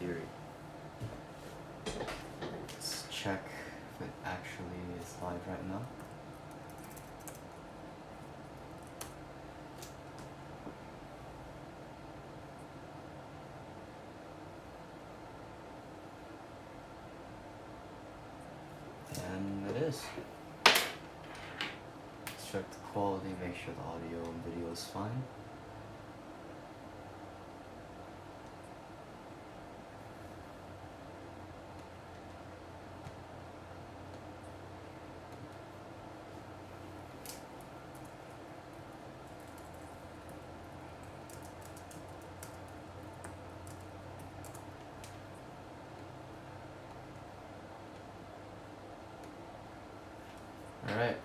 theory. Let's check if it actually is live right now. And it is. Let's check the quality, make sure the audio and video is fine. Alright,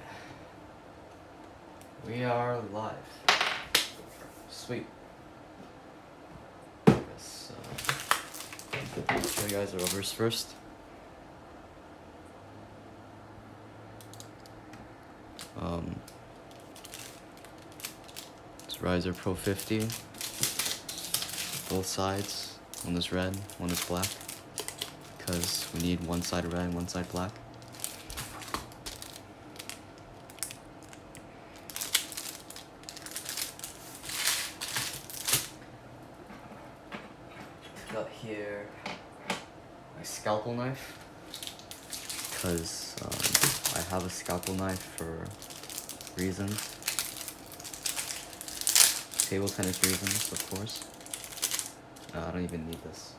we are live. Sweet. Let's show you guys the rubbers first. It's Riser Pro 50. Both sides. One is red, one is black. Because we need one side red and one side black. Got here my scalpel knife, because I have a scalpel knife for reasons, table tennis reasons, of course. I don't even need this.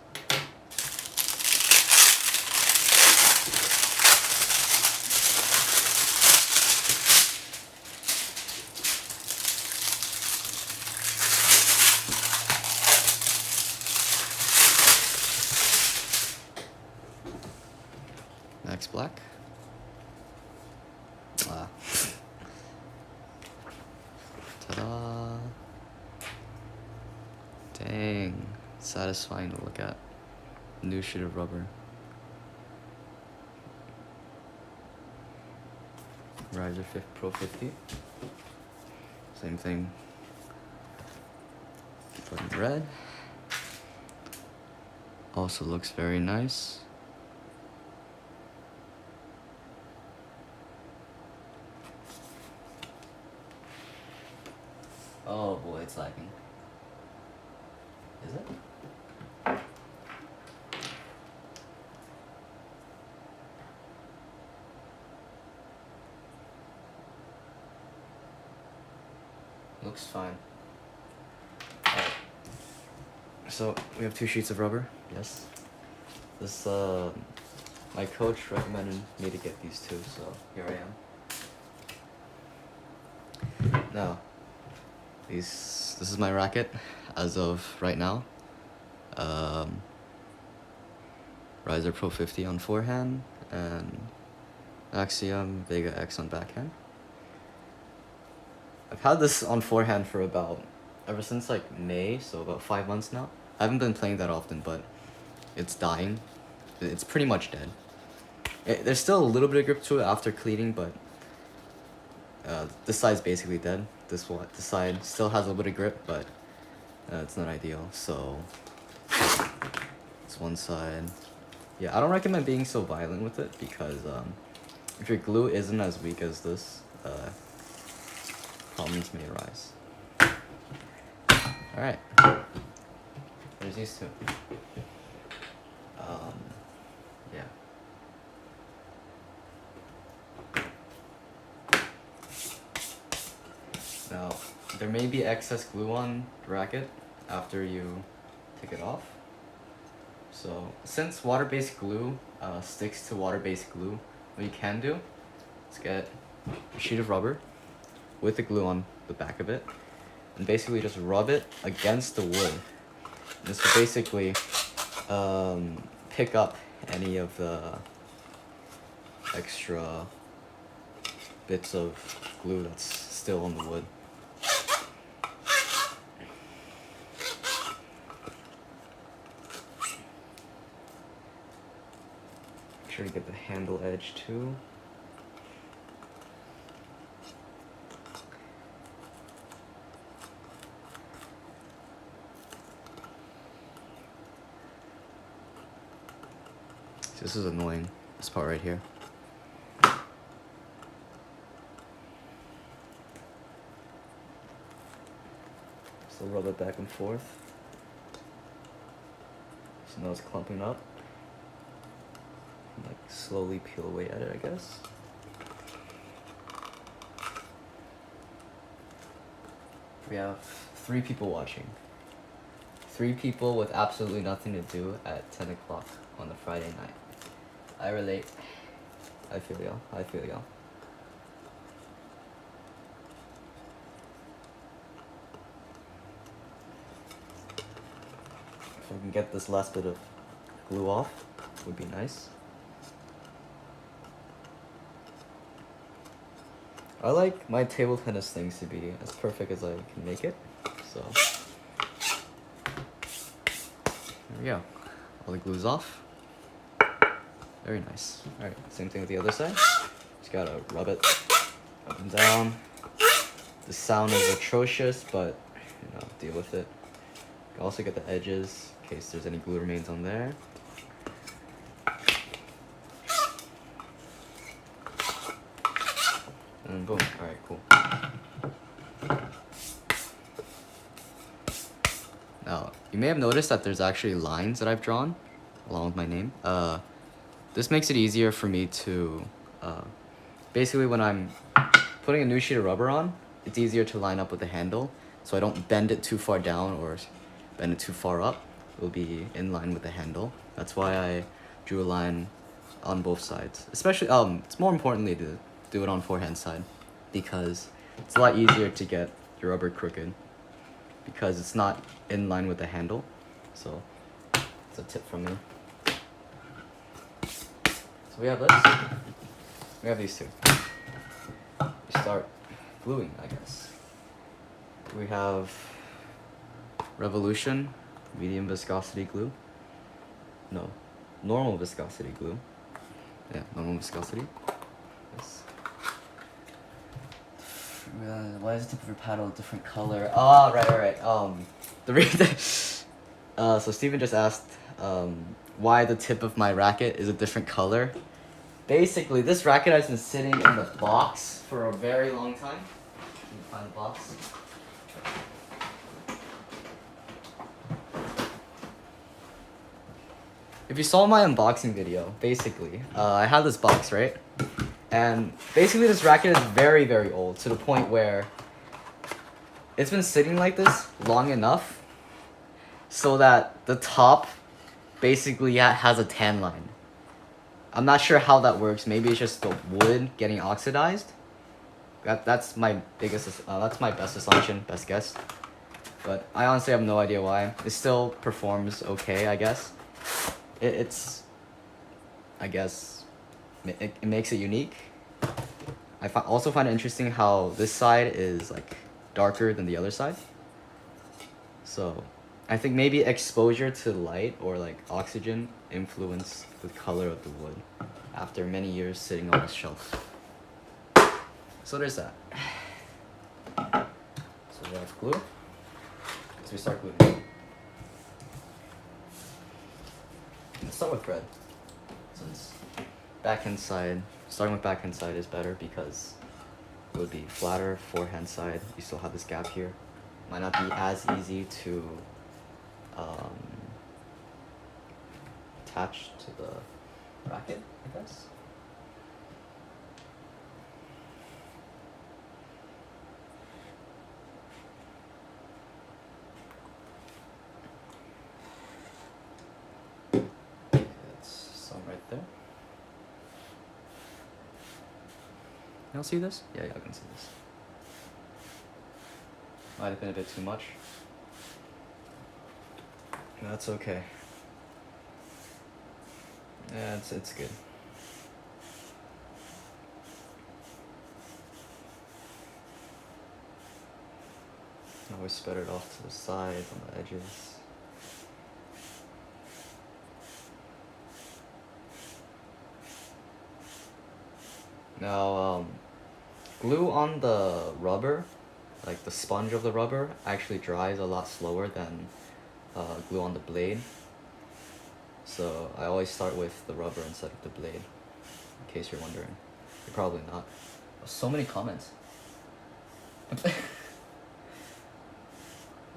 Next, black. Ta-da! Dang, satisfying to look at. New sheet of rubber. Riser Pro 50. Same thing. But in red. Also looks very nice. Oh boy, it's lagging. Is it? Looks fine. Alright. So, we have 2 sheets of rubber. Yes. This, my coach recommended me to get these 2, so here I am. Now, this is my racket as of right now. Riser Pro 50 on forehand and Axiom Vega X on backhand. I've had this on forehand for ever since like May, so about 5 months now. I haven't been playing that often, but it's dying. It's pretty much dead. There's still a little bit of grip to it after cleaning, but this side's basically dead. This side still has a little bit of grip, but it's not ideal. So it's one side. Yeah, I don't recommend being so violent with it because if your glue isn't as weak as this, problems may arise. All right, there's these 2. Yeah. Now, there may be excess glue on the racket after you take it off. So, since water-based glue sticks to water-based glue, what you can do is get a sheet of rubber with the glue on the back of it, and basically just rub it against the wood. This will basically pick up any of the extra bits of glue that's still on the wood. Make sure to get the handle edge too. This is annoying, this part right here. So rub it back and forth. So now it's clumping up. Like slowly peel away at it, I guess. We have 3 people watching. 3 people with absolutely nothing to do at 10 o'clock on a Friday night. I relate. I feel y'all. I feel y'all. If I can get this last bit of glue off, would be nice. I like my table tennis things to be as perfect as I can make it, so there we go. All the glue's off. Very nice. Alright, same thing with the other side. Just gotta rub it up and down. The sound is atrocious, but you know, deal with it. You can also get the edges in case there's any glue remains on there. And boom. Alright, cool. Now, you may have noticed that there's actually lines that I've drawn along with my name. This makes it easier for me to, basically when I'm putting a new sheet of rubber on, it's easier to line up with the handle, so I don't bend it too far down or bend it too far up. It will be in line with the handle. That's why I drew a line on both sides. Especially, it's more importantly to do it on forehand side, because it's a lot easier to get your rubber crooked because it's not in line with the handle. So it's a tip from me. So we have this. We have these 2. We start gluing, I guess. We have Revolution medium viscosity glue. No, normal viscosity glue. Yeah, normal viscosity. Yes. Why is the tip of your paddle a different color? Oh, right. The reason. So Steven just asked why the tip of my racket is a different color. Basically, this racket has been sitting in the box for a very long time. Can you find the box? If you saw my unboxing video, basically, I had this box, right? And basically this racket is very, very old, to the point where it's been sitting like this long enough so that the top basically has a tan line. I'm not sure how that works. Maybe it's just the wood getting oxidized. That's my biggest, that's my best assumption, best guess. But I honestly have no idea why. It still performs okay, I guess. It's, I guess, it makes it unique. I also find it interesting how this side is like darker than the other side. So I think maybe exposure to light or like oxygen influenced the color of the wood after many years sitting on this shelf. So there's that. So we have glue. So we start gluing. Let's start with red, since backhand side, starting with backhand side is better because it would be flatter. Forehand side, you still have this gap here. Might not be as easy to attach to the racket, I guess. Right there. Y'all see this? Yeah, y'all can see this. Might have been a bit too much. That's okay. Yeah, it's good. Always spread it off to the side on the edges. Now, glue on the rubber, like the sponge of the rubber, actually dries a lot slower than glue on the blade. so I always start with the rubber instead of the blade, in case you're wondering. You're probably not. So many comments.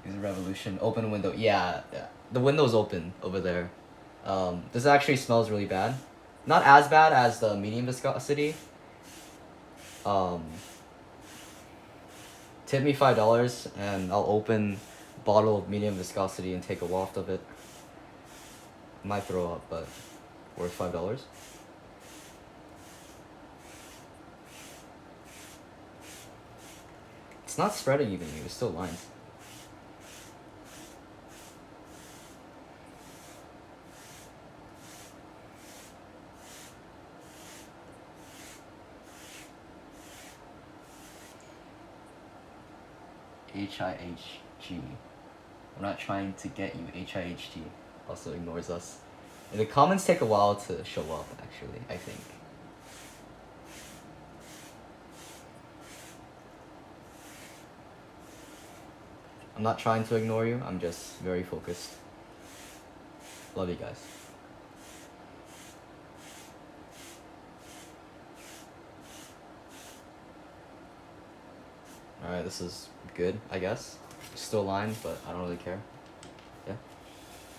Use a revolution. Open window. Yeah, yeah. The window's open over there. This actually smells really bad. Not as bad as the medium viscosity. Tip me $5 and I'll open a bottle of medium viscosity and take a waft of it. Might throw up, but worth $5. It's not spreading evenly, there's still lines. HIHG. I'm not trying to get you. HIHT also ignores us. And the comments take a while to show up, actually, I think. I'm not trying to ignore you, I'm just very focused. Love you guys. Alright, this is good, I guess. Still lined, but I don't really care. Yeah.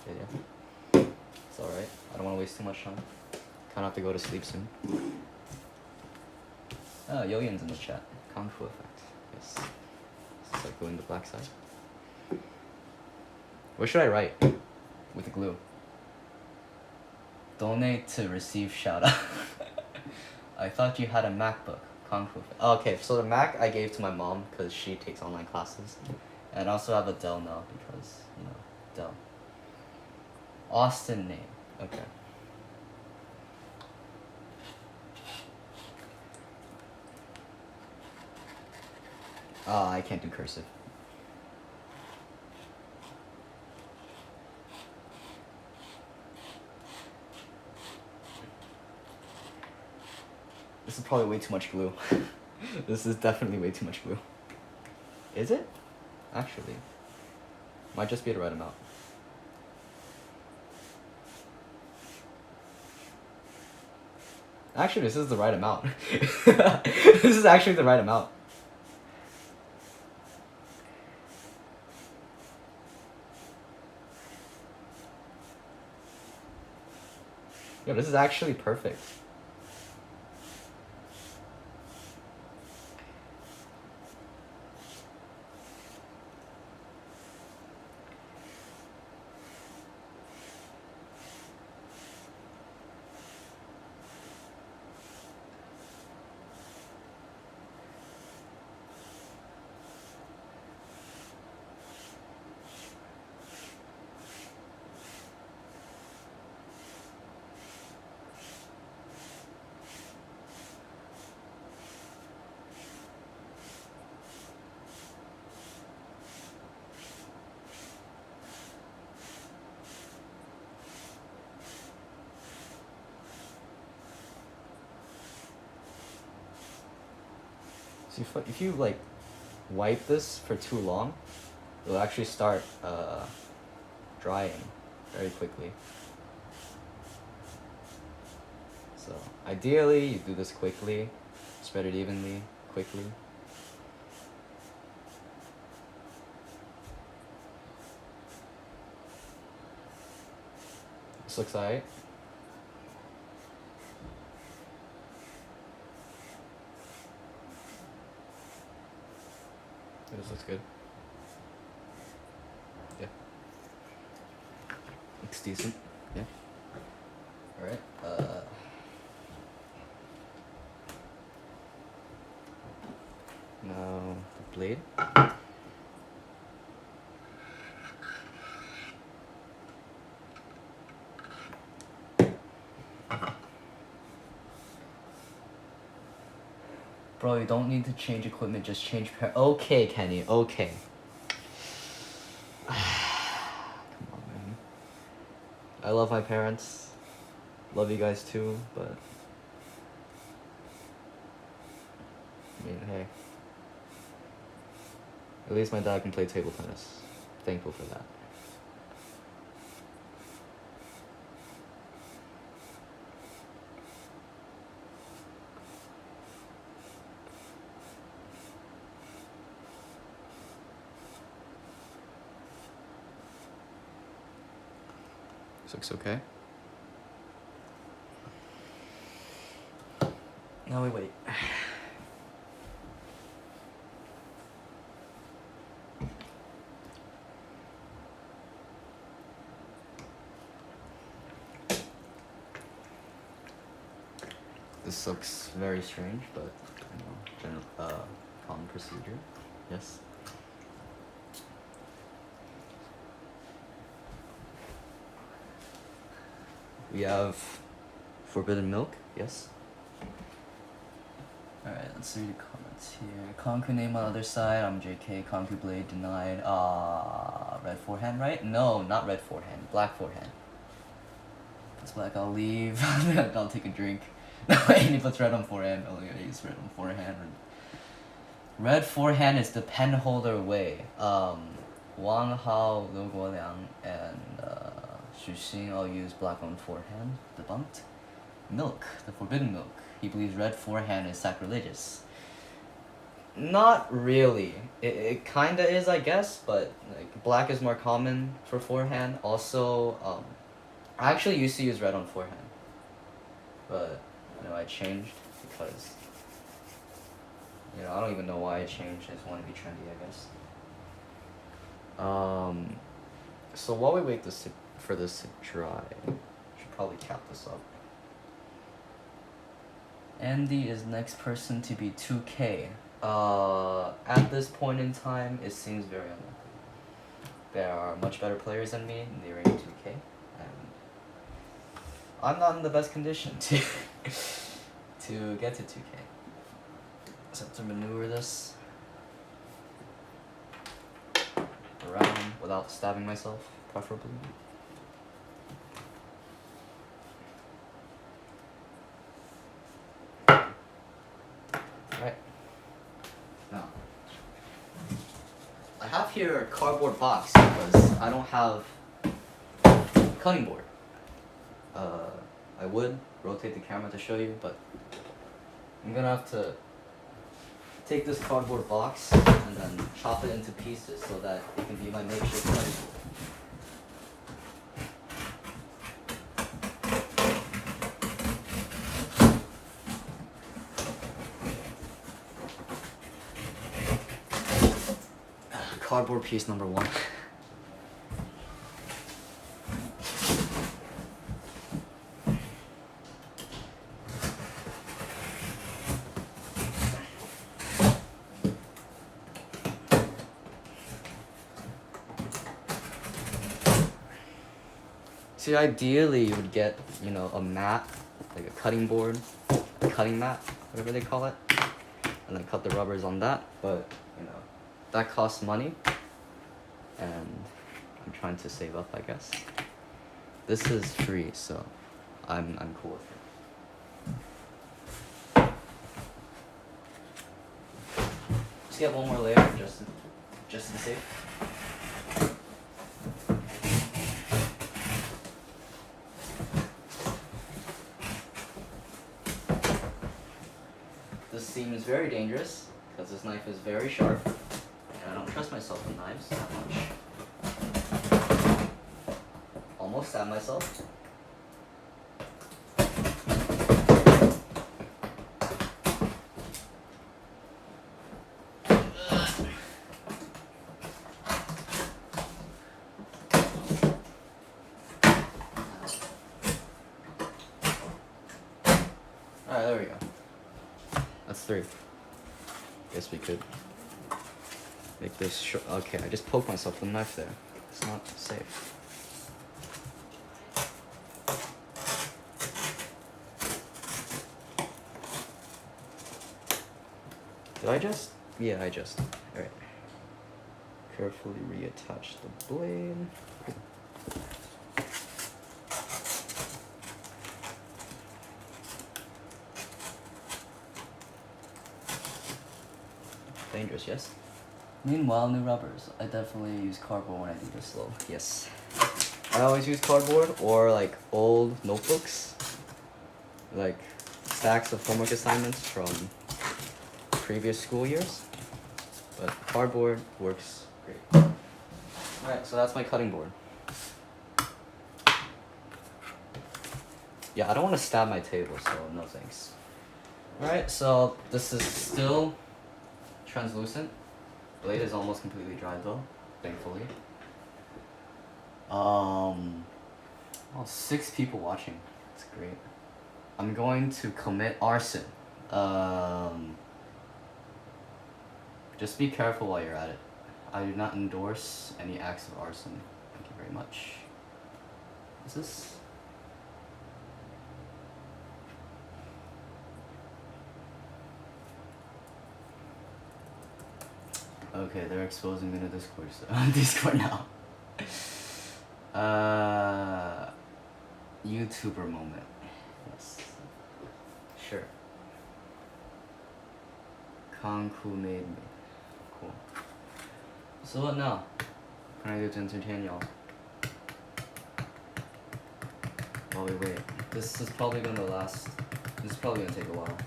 Yeah. It's alright. I don't want to waste too much time. Kinda have to go to sleep soon. Oh, Yoyin's in the chat. Kung Fu effect. Yes. It's like going the black side. What should I write with the glue? Donate to receive shout out. I thought you had a MacBook. Kung Fu effect. Oh, okay, so the Mac I gave to my mom because she takes online classes. And I also have a Dell now because, you know, Dell. Austin name. Okay. I can't do cursive. This is probably way too much glue. This is definitely way too much glue. Is it? Actually. Might just be the right amount. Actually, this is the right amount. This is actually the right amount. Yo, this is actually perfect. So if you like wipe this for too long, it'll actually start drying very quickly. So ideally you do this quickly, spread it evenly, quickly. This looks alright. This looks good. Yeah. Looks decent. Yeah. Alright. Now the blade. Bro, you don't need to change equipment, just change Okay, Kenny, okay. Come on, man. I love my parents. Love you guys too, but... I mean, hey. At least my dad can play table tennis. Thankful for that. Looks okay. Now we wait. This looks very strange, but you know, common procedure. Yes. We have forbidden milk. Yes. Alright, let's read the comments here. Conku name on other side. I'm JK. Conku blade denied. Red forehand, right? No, not red forehand. Black forehand. If it's black, I'll leave. I'll take a drink. No, and if it's red on forehand, oh yeah, use red on forehand. Red forehand is the pen holder way. Wang Hao, Liu Guoliang, and Xu Xing all use black on forehand. Debunked. Milk, the forbidden milk. He believes red forehand is sacrilegious. Not really. It kinda is, I guess, but like black is more common for forehand. Also, I actually used to use red on forehand, but you know I changed because you know I don't even know why I changed. I just want to be trendy, I guess. So while we wait for this to dry, should probably cap this up. Andy is next person to be 2K. At this point in time, it seems very unlikely. There are much better players than me, and they're in 2K, and I'm not in the best condition to to get to 2K. So I have to maneuver this around without stabbing myself, preferably. Right. Now, I have here a cardboard box because I don't have a cutting board. I would rotate the camera to show you, but I'm gonna have to take this cardboard box and then chop it into pieces so that it can be my makeshift cutting board. Cardboard piece number 1. See, ideally you would get, you know, a mat, like a cutting board, a cutting mat, whatever they call it, and then cut the rubbers on that, but, you know, that costs money, and I'm trying to save up, I guess. This is free, so I'm cool with it. Just get one more layer, just to be safe. This seems very dangerous because this knife is very sharp. I don't trust myself with knives that much. Almost stabbed myself. Alright, there we go. That's 3. Guess we could make this short. Okay, I just poked myself with a knife there. It's not safe. Did I just? Yeah, I just. Alright. Carefully reattach the blade. Dangerous, yes? Meanwhile, new rubbers. I definitely use cardboard when I do this slow. Yes. I always use cardboard or like old notebooks. Like stacks of homework assignments from previous school years. But cardboard works great. Alright, so that's my cutting board. Yeah, I don't want to stab my table, so no thanks. Alright, so this is still translucent. Blade is almost completely dry though, thankfully. Oh, 6 people watching. That's great. I'm going to commit arson. Just be careful while you're at it. I do not endorse any acts of arson. Thank you very much. Is this? Okay, they're exposing me to Discord, Discord now. YouTuber moment. Yes. Sure. Kanku made me. Cool. So what now? What can I do to entertain y'all? While we wait. This is probably gonna last. This is probably gonna take a while.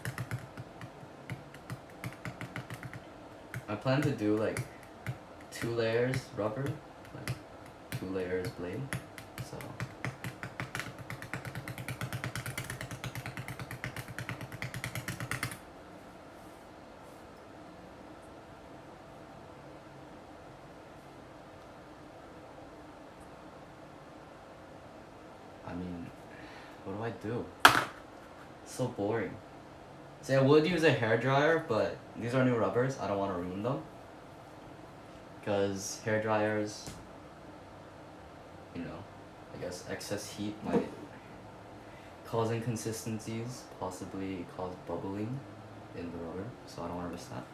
I plan to do like 2 layers rubber, like 2 layers blade. So. I mean, what do I do? It's so boring. See, I would use a hairdryer, but these are new rubbers. I don't want to ruin them. Because hairdryers, you know, I guess excess heat might cause inconsistencies, possibly cause bubbling in the rubber. So I don't want to risk that.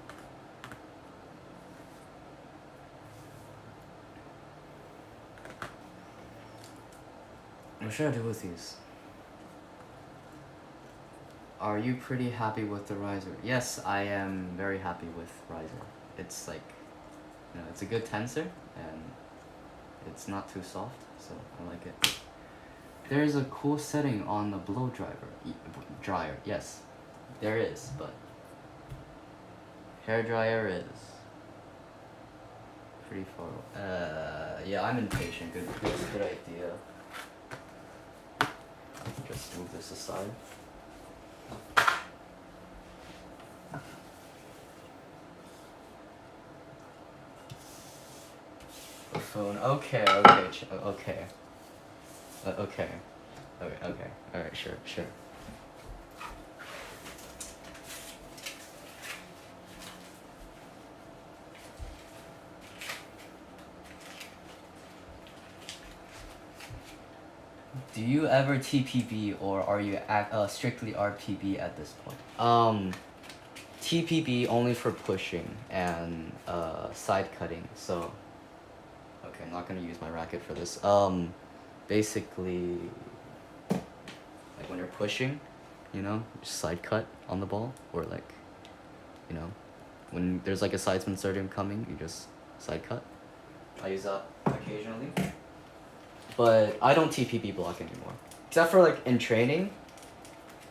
What should I do with these? Are you pretty happy with the riser? Yes, I am very happy with riser. It's like, you know, it's a good tensor and it's not too soft, so I like it. There's a cool setting on the blow dryer. Yes, there is, but hair dryer is pretty far. Yeah, I'm impatient. Good idea. Just move this aside. The phone. Okay. Okay. Alright, sure. Do you ever TPB or are you strictly RPB at this point? TPB only for pushing and side cutting. So, okay, I'm not gonna use my racket for this. Basically, like when you're pushing, you know, just side cut on the ball, or like, you know, when there's like a sidespin surgeon coming, you just side cut. I use that occasionally. But I don't TPB block anymore. Except for like in training,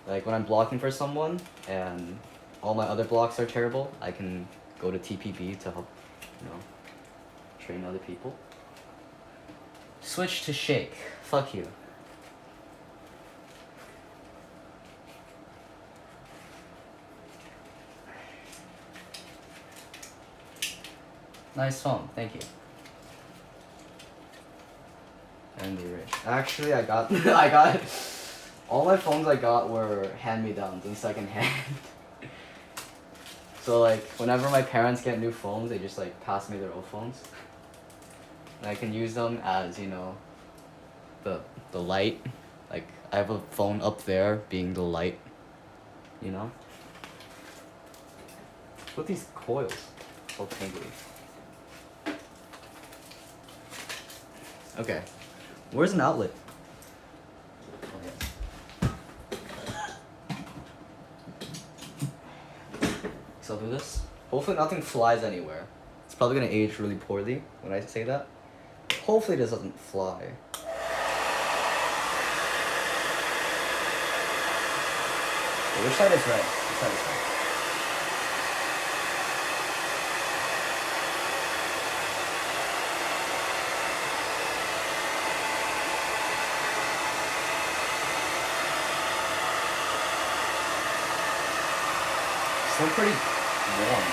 like when I'm blocking for someone and all my other blocks are terrible, I can go to TPB to help, you know, train other people. Switch to shake. Fuck you. Nice phone, thank you. And be rich. Actually, I got all my phones I got were hand-me-downs and second-hand. So like, whenever my parents get new phones, they just like pass me their old phones. And I can use them as, you know, the light. Like, I have a phone up there being the light, you know? What these coils? So tingly. Okay. Where's an outlet? Oh, yes. So I'll do this. Hopefully nothing flies anywhere. It's probably gonna age really poorly when I say that. Hopefully this doesn't fly. Which side is right? Which side is right? still pretty warm.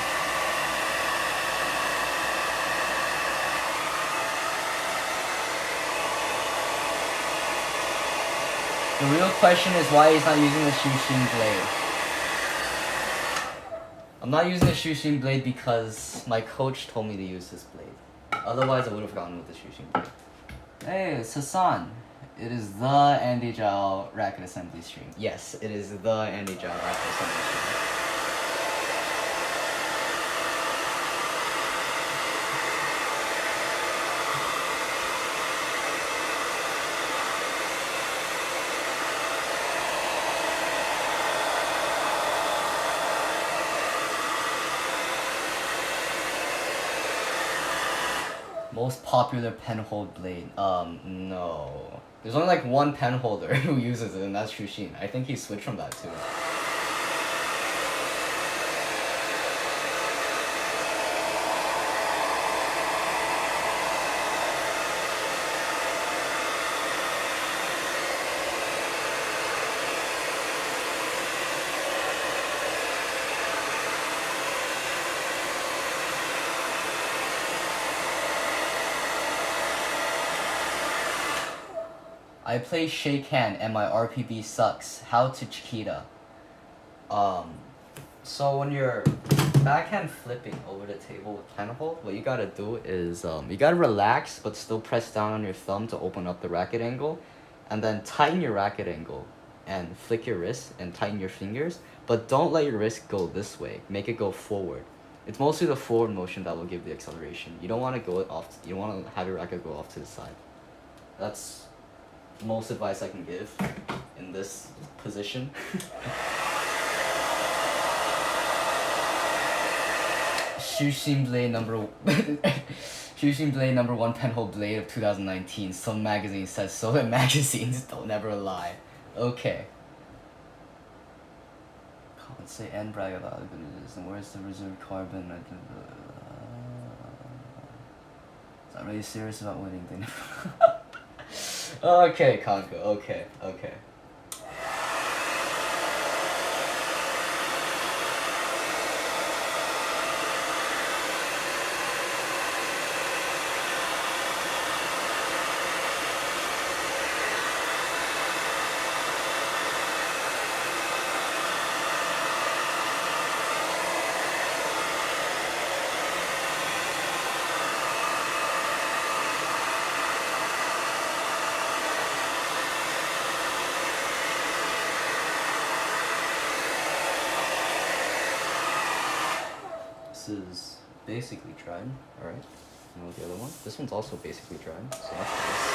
The real question is why he's not using the Shushin blade. I'm not using the Shushin blade because my coach told me to use this blade. Otherwise, I would have gone with the Shushin blade. Hey, it's Hassan. It is the Andy Zhao Racket Assembly stream. Yes, it is the Andy Zhao Racket Assembly stream. Most popular pen hold blade. No. There's only like one pen holder who uses it, and that's Shushin. I think he switched from that too. I play Shake Hand and my RPB sucks. How to Chiquita? So when you're backhand flipping over the table with pen hold, what you gotta do is you gotta relax but still press down on your thumb to open up the racket angle, and then tighten your racket angle and flick your wrist and tighten your fingers, but don't let your wrist go this way. Make it go forward. It's mostly the forward motion that will give the acceleration. You don't want to go off. You don't want to have your racket go off to the side. That's most advice I can give in this position. Shushin blade Shushin blade number 1 penhold blade of 2019. Some magazine says so, and magazines don't never lie. Okay. Can't say and brag about it, but it is. And where's the reserved carbon? It's not really serious about winning. They never. Okay, Kanko. Okay. This is basically dried. Alright. You know the other one? This one's also basically dried, so that's nice.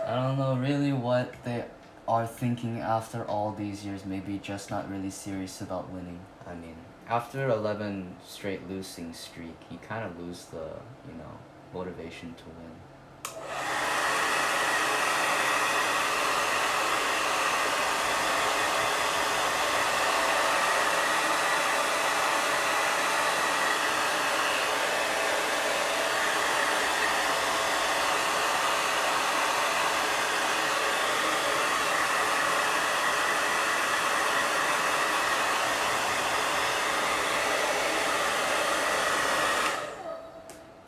I don't know really what they are thinking after all these years. Maybe just not really serious about winning. I mean, after 11 straight losing streak, you kind of lose the, motivation to win.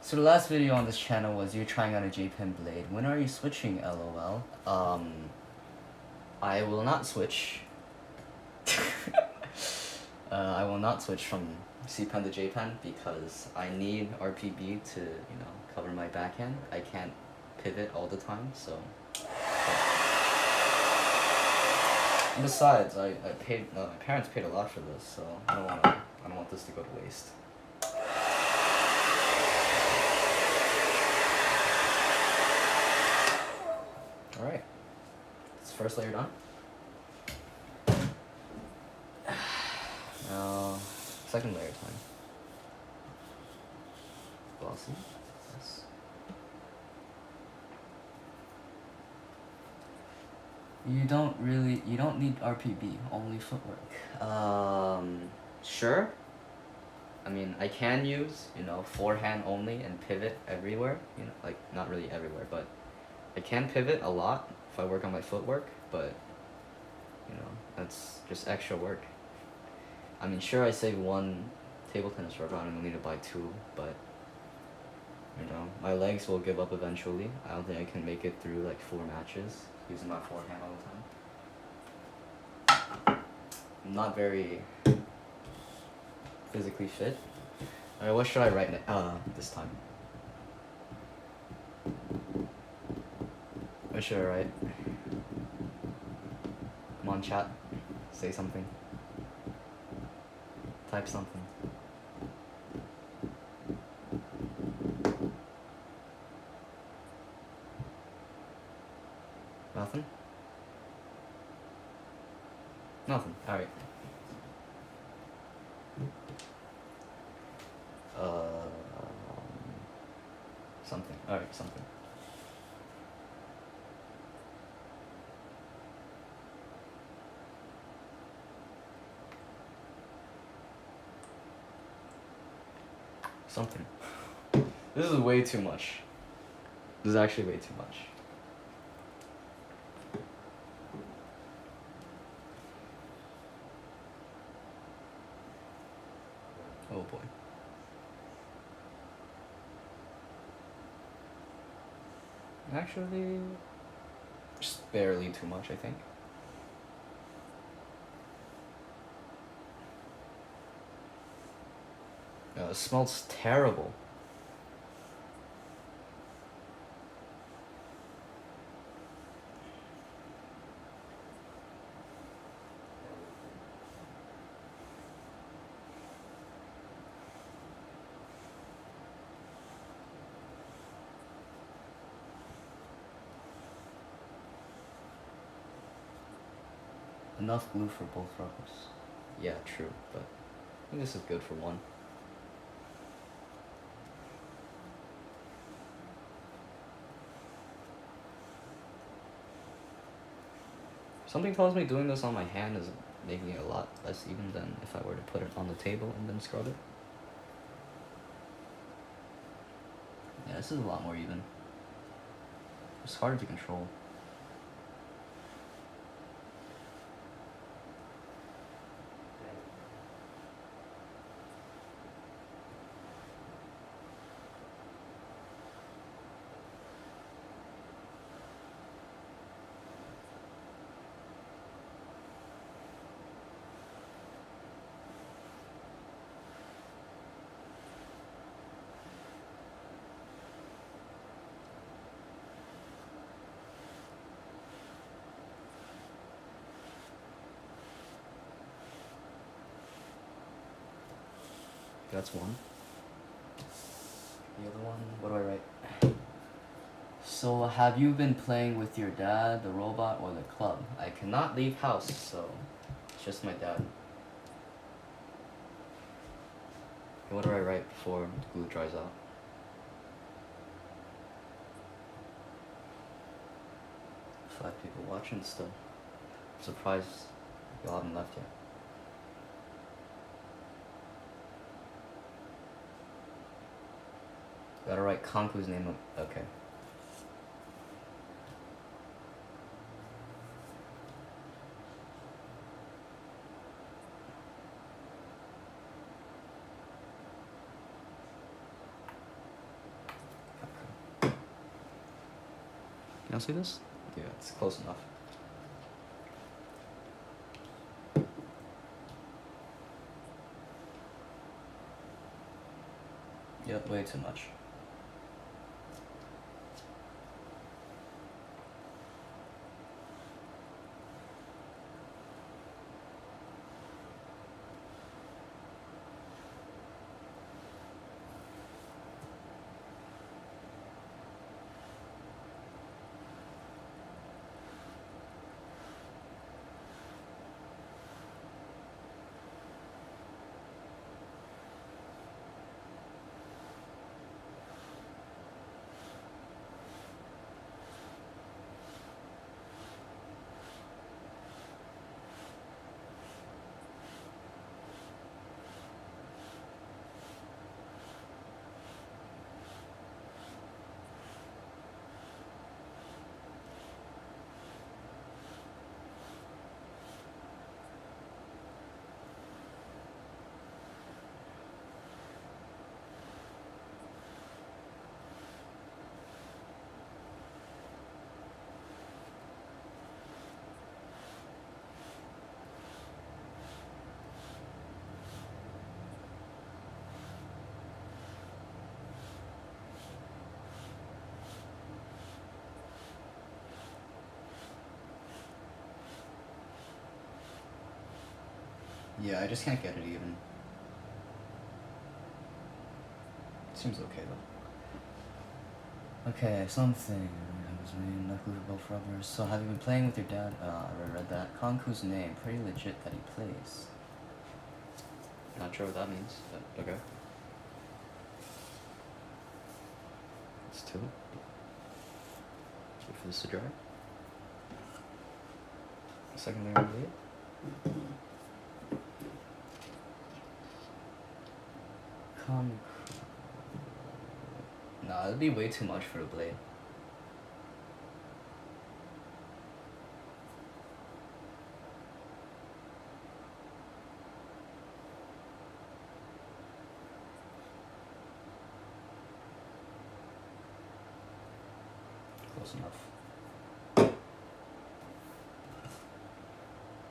So the last video on this channel was you trying out a J-Pen blade. When are you switching, LOL? I will not switch. I will not switch from C-Pen to J-Pen because I need RPB to, cover my backhand. I can't pivot all the time, so. And besides, I paid, my parents paid a lot for this, so I don't want this to go to waste. Alright, it's first layer done. Now, second layer time. Glossy, yes. You don't need RPB, only footwork. Sure. I mean, I can use, forehand only and pivot everywhere, like, not really everywhere, but I can pivot a lot if I work on my footwork, but you know, that's just extra work. I mean, sure, I save one table tennis racket, I'm gonna need to buy two, but you know, my legs will give up eventually. I don't think I can make it through like 4 matches using my forehand all the time. I'm not very physically fit. Alright, what should I write this time? What should I write? Come on, chat. Say something. Type something. Nothing? Nothing. Alright. Something. Alright, something. Something. This is way too much. This is actually way too much. Oh boy. Actually, just barely too much, I think. It smells terrible. Enough glue for both rubbers. Yeah, true, but I think this is good for one. Something tells me doing this on my hand is making it a lot less even than if I were to put it on the table and then scrub it. Yeah, this is a lot more even. It's harder to control. That's one. The other one, what do I write? So, have you been playing with your dad, the robot, or the club? I cannot leave house, so it's just my dad. Okay, what do I write before the glue dries out? Five people watching still. I'm surprised y'all haven't left yet. Gotta write Kanku's name up. Okay. Can I see this? Yeah, it's close enough. Yep, way too much. Yeah, I just can't get it even. Seems okay though. Okay, something. I was reading Knuckle for both rubbers. So have you been playing with your dad? I read that. Konku's name. Pretty legit that he plays. Not sure what that means, but okay. It's two. Wait for this to dry. Second layer of blade. Nah, it'd be way too much for a blade. Close enough.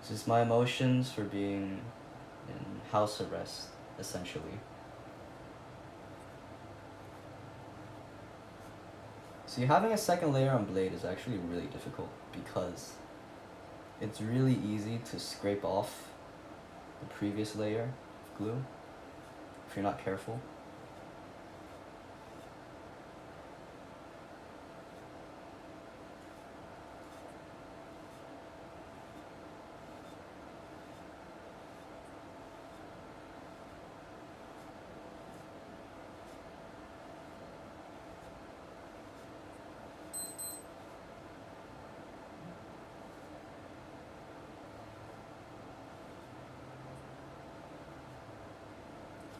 This is my emotions for being in house arrest, essentially. See, having a second layer on blade is actually really difficult because it's really easy to scrape off the previous layer of glue if you're not careful.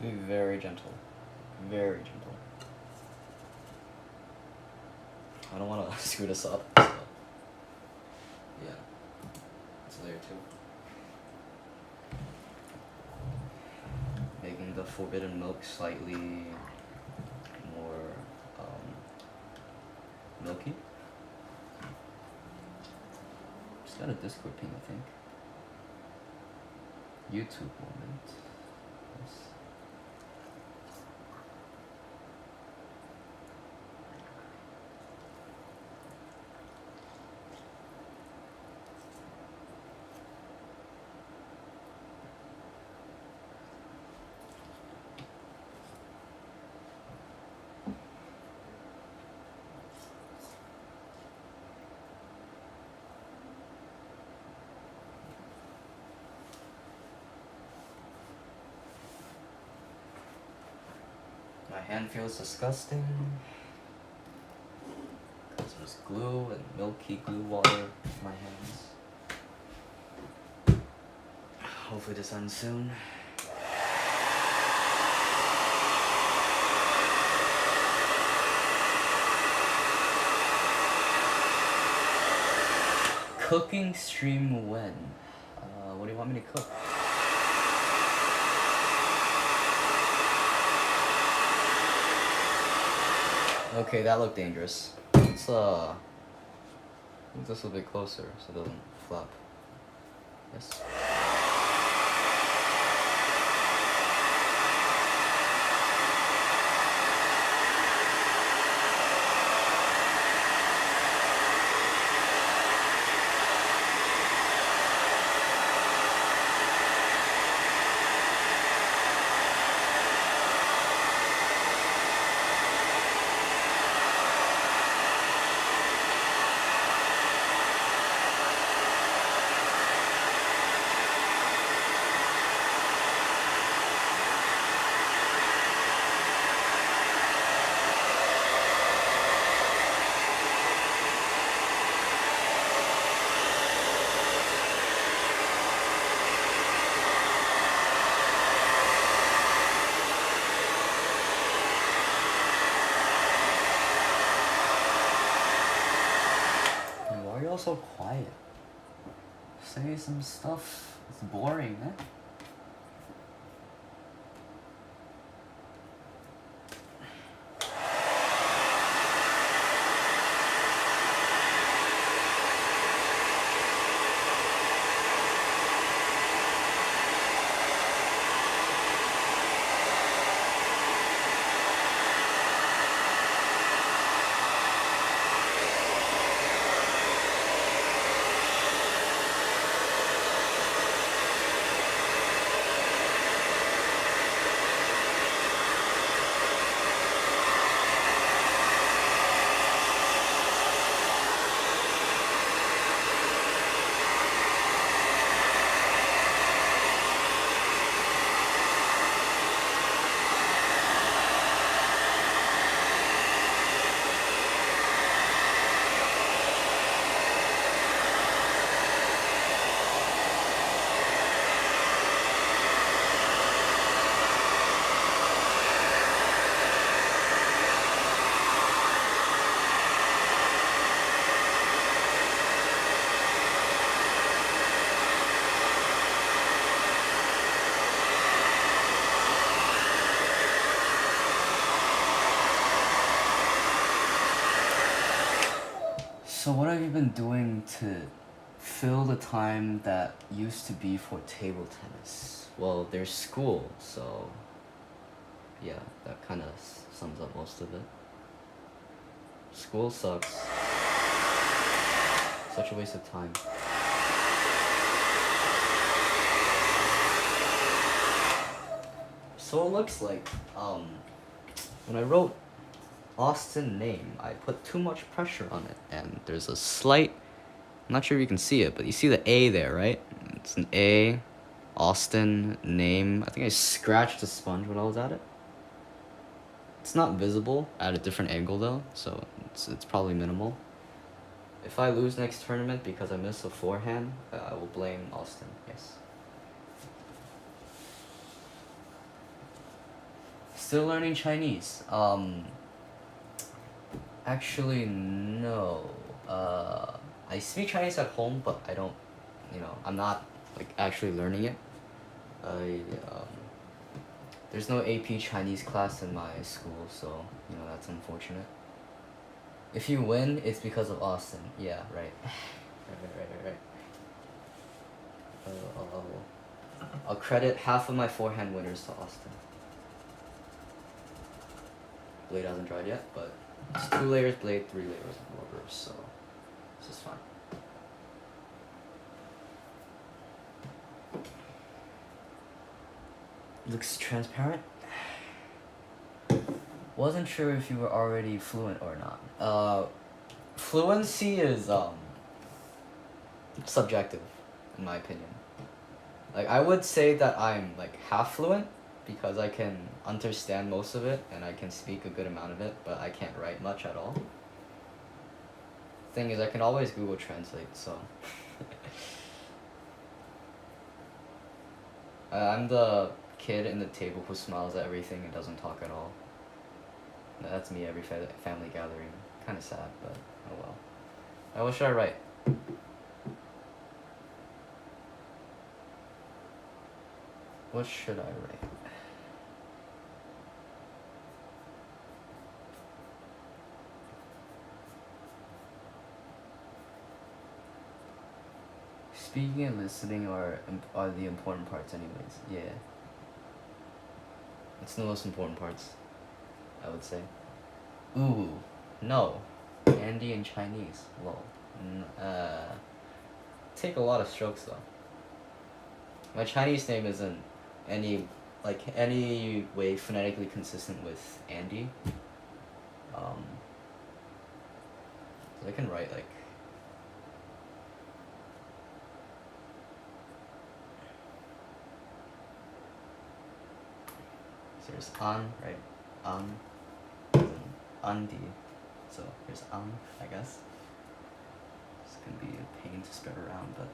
Be very gentle. Very gentle. I don't want to screw this up, so yeah. It's layer 2. Making the forbidden milk slightly more milky. Just got a Discord ping, I think. YouTube moment. Yes. My hand feels disgusting because there's glue and milky glue water in my hands. Hopefully this ends soon. Cooking stream when? What do you want me to cook? Okay, that looked dangerous. Let's move this a little bit closer so it doesn't flap. Yes. Why are you all so quiet? Say some stuff. It's boring, eh? So what have you been doing to fill the time that used to be for table tennis? Well, there's school, so yeah, that kind of sums up most of it. School sucks. Such a waste of time. So it looks like, when I wrote Austin name, I put too much pressure on it, and there's a slight, I'm not sure if you can see it, but you see the A there, right? It's an A, Austin name. I think I scratched the sponge when I was at it. It's not visible at a different angle though, so it's probably minimal. If I lose next tournament because I miss a forehand, I will blame Austin, yes. Still learning Chinese. Actually, no. I speak Chinese at home, but I don't, I'm not, like, actually learning it. There's no AP Chinese class in my school, so, that's unfortunate. If you win, it's because of Austin. Yeah, right. Right. I'll credit half of my forehand winners to Austin. Blade hasn't dried yet, but it's 2 layers blade, 3 layers rubber, so this is fine. Looks transparent. Wasn't sure if you were already fluent or not. Fluency is subjective, in my opinion. Like, I would say that I'm like half fluent because I can understand most of it and I can speak a good amount of it, but I can't write much at all. Thing is, I can always Google Translate, so I'm the kid in the table who smiles at everything and doesn't talk at all. That's me every family gathering. Kind of sad, but oh well. What should I write? What should I write? Speaking and listening are the important parts anyways. Yeah. It's the most important parts, I would say. Ooh, no. Andy in Chinese. Lol. Take a lot of strokes though. My Chinese name isn't any way phonetically consistent with Andy. So I can write like so there's an, right? Andy. So here's I guess. It's gonna be a pain to spread around, but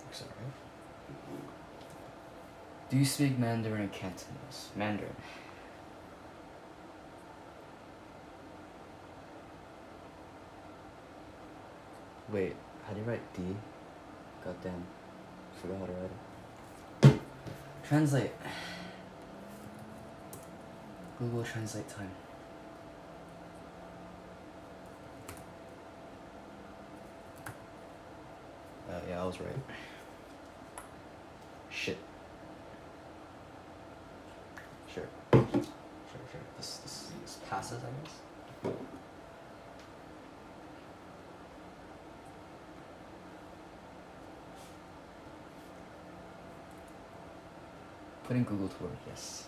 sorry. Do you speak Mandarin and Cantonese? Mandarin. Wait, how do you write D? Goddamn. Forgot how to write it. Translate. Google Translate time. Yeah, I was right. shit. Sure. This passes, I guess. Putting Google to work, yes.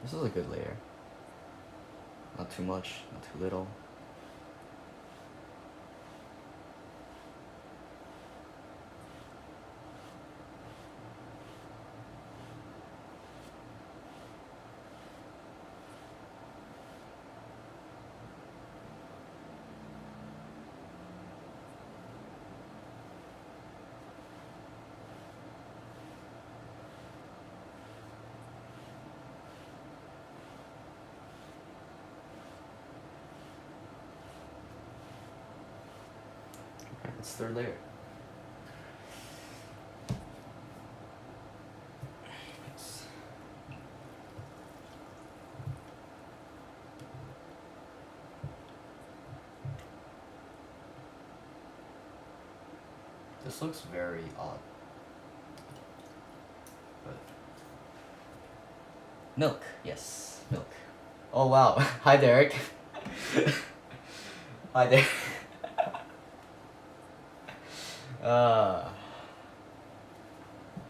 This is a good layer. Not too much, not too little. It's third layer. This looks very odd. But milk, yes, milk. Oh wow, hi Derek. Hi there.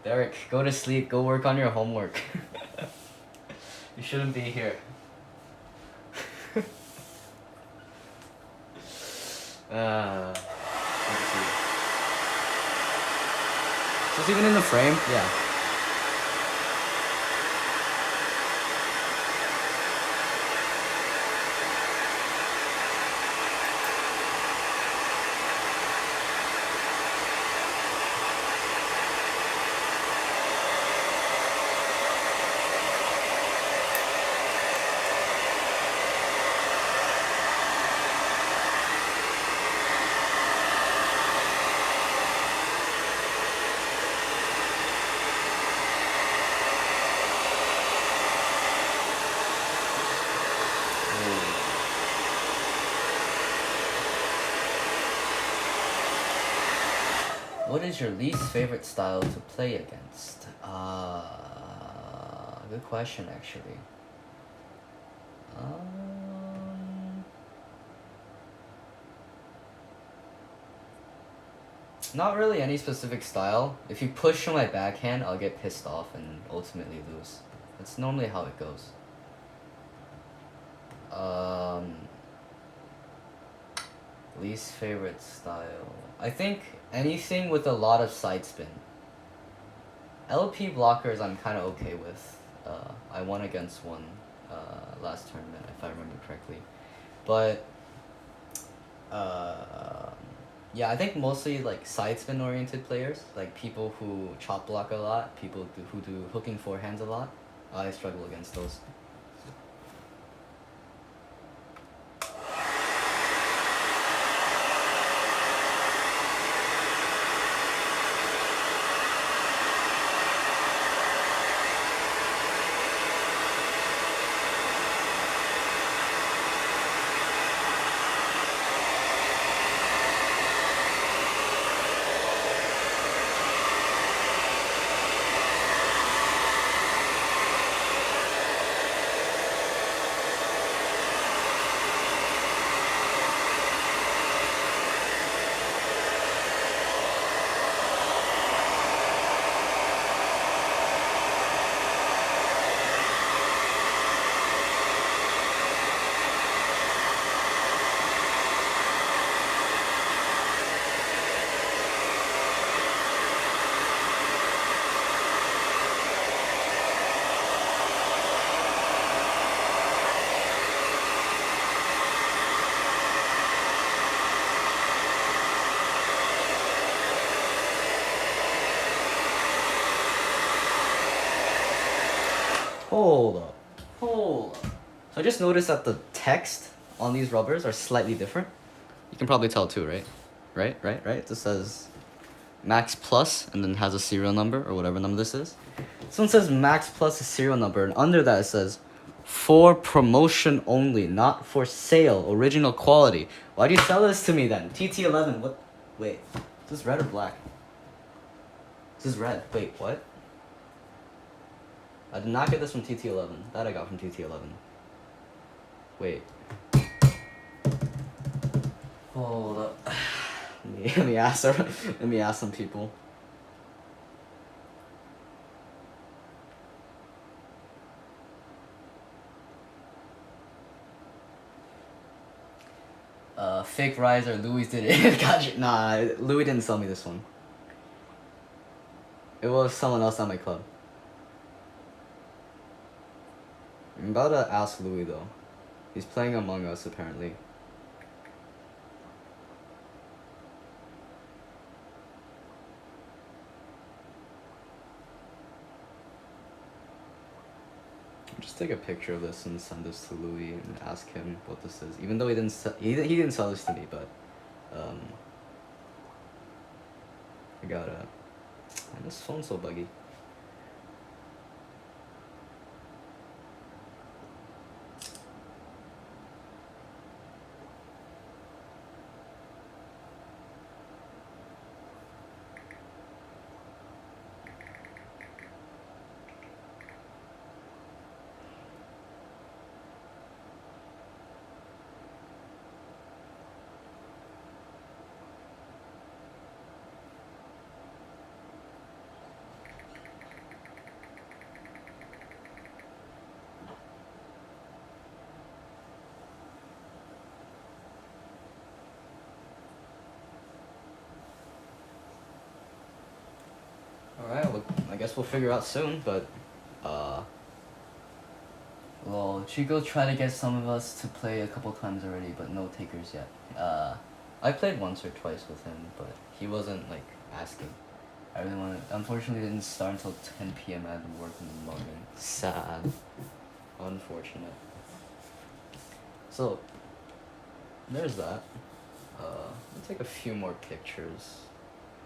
Derek, go to sleep, go work on your homework. You shouldn't be here. Let's see. So it's even in the frame? Yeah. What is your least favorite style to play against? Good question, actually. Not really any specific style. If you push my backhand, I'll get pissed off and ultimately lose. That's normally how it goes. Least favorite style. I think anything with a lot of side spin. LP blockers I'm kind of okay with. I won against one last tournament, if I remember correctly. But yeah, I think mostly like side spin oriented players, like people who chop block a lot, people who do hooking forehands a lot. I struggle against those. Hold up. So I just noticed that the text on these rubbers are slightly different. You can probably tell too, right? Right? This says Max Plus and then has a serial number or whatever number this is. This one says Max Plus a serial number, and under that it says for promotion only, not for sale, original quality. Why do you sell this to me then? TT11, what? Wait, is this red or black? This is red. Wait, what? I did not get this from TT11. That I got from TT11. Wait. Hold up. Let me ask her. Let me ask some people. Fake riser. Louis did it. Gotcha. Nah, Louis didn't sell me this one. It was someone else at my club. I'm about to ask Louis though. He's playing Among Us apparently. Just take a picture of this and send this to Louis and ask him what this is. Even though he didn't sell this to me, but I gotta. Man, this phone's so buggy. Alright, well, I guess we'll figure out soon, but, well, Chico tried to get some of us to play a couple times already, but no takers yet. I played once or twice with him, but he wasn't, like, asking. I really wanted, unfortunately it didn't start until 10 p.m. I had to work in the morning. Sad. Unfortunate. So, there's that. Let's take a few more pictures.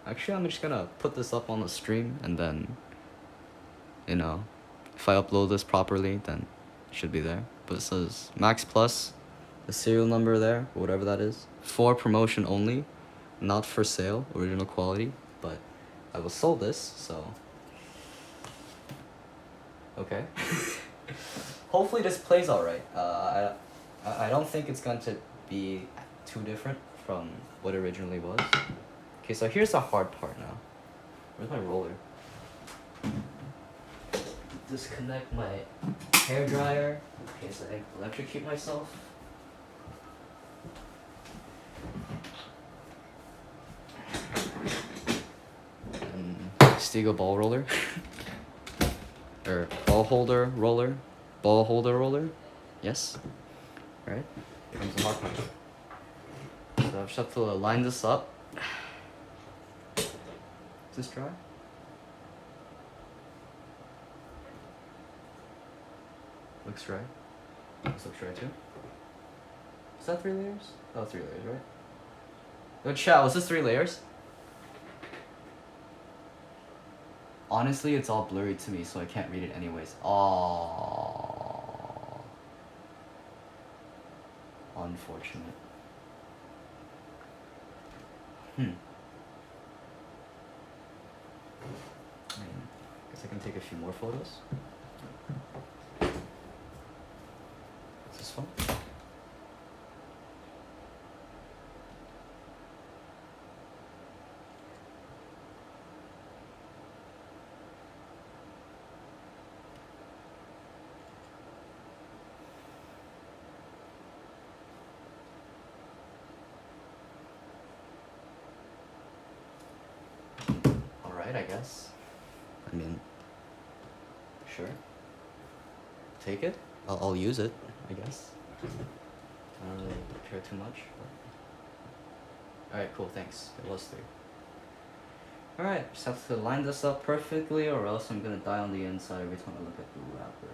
Actually, I'm just gonna put this up on the stream, and then, you know, if I upload this properly, then it should be there. But it says Max Plus, the serial number there, whatever that is, for promotion only, not for sale, original quality. But I was sold this, so okay. Hopefully this plays alright. I don't think it's going to be too different from what it originally was. Okay, so here's the hard part now. Where's my roller? Disconnect my hair dryer in case I electrocute myself. Stego ball roller. Or ball holder roller. Ball holder roller. Yes. Alright. Here comes the hard part. So I just have to line this up. Is this dry? Looks dry. This looks dry too. Is that 3 layers? Oh, 3 layers, right? Yo, chat, was this 3 layers? Honestly, it's all blurry to me, so I can't read it anyways. Aww. Unfortunate. Guess I can take a few more photos. What's this one? Alright, I guess. I mean, sure. Take it. I'll use it, I guess. I don't really care too much. Alright, cool, thanks. It was 3. Alright, just have to line this up perfectly or else I'm gonna die on the inside every time I look at the wrapper.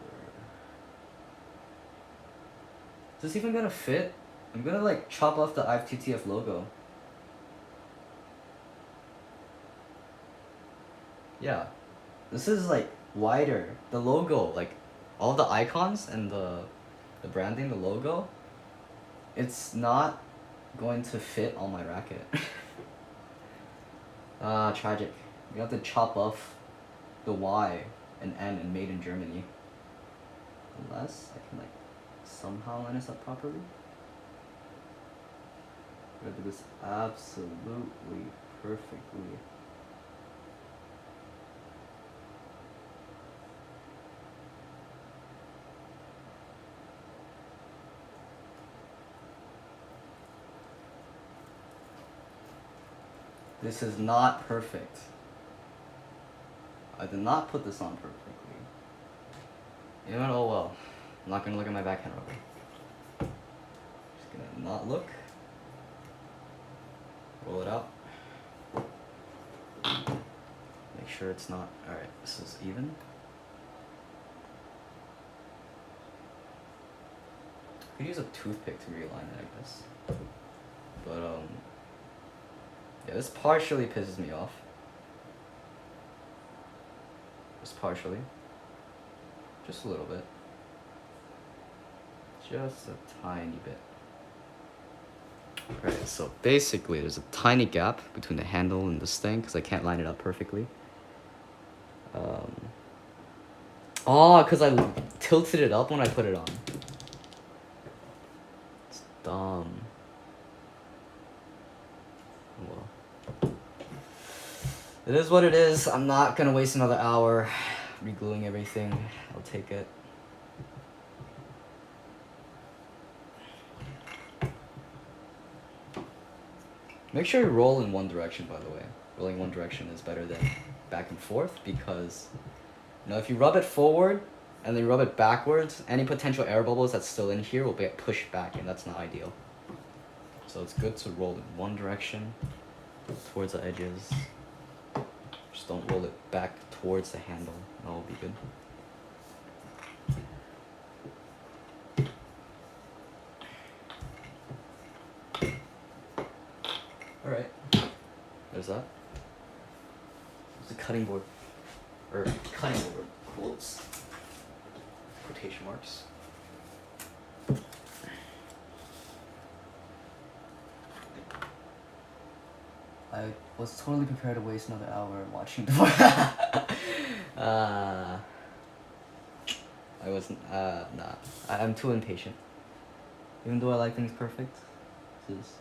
Is this even gonna fit? I'm gonna like chop off the IFTTF logo. Yeah. This is like wider. The logo, like all the icons and the branding, the logo, it's not going to fit on my racket. Ah, tragic. We have to chop off the Y and N and made in Germany. Unless I can like somehow line this up properly. We're gonna do this absolutely perfectly. This is not perfect. I did not put this on perfectly. You know what? Oh well. I'm not gonna look at my backhand rubber. Just gonna not look. Roll it out. Make sure it's not. Alright, this is even. Could use a toothpick to realign it, I guess. But yeah, this partially pisses me off. Just partially. Just a little bit. Just a tiny bit. Alright, so basically there's a tiny gap between the handle and this thing because I can't line it up perfectly. Oh, because I tilted it up when I put it on. It's dumb. Well, it is what it is. I'm not gonna waste another hour regluing everything. I'll take it. Make sure you roll in one direction, by the way. Rolling one direction is better than back and forth because, you know, if you rub it forward and then you rub it backwards, any potential air bubbles that's still in here will get pushed back, and that's not ideal. So it's good to roll in one direction towards the edges. Just don't roll it back towards the handle. That will be good. Alright, there's that. There's the cutting board, or cutting board quotes, quotation marks. I was totally prepared to waste another hour watching the I wasn't, nah. I'm too impatient. Even though I like things perfect. This is...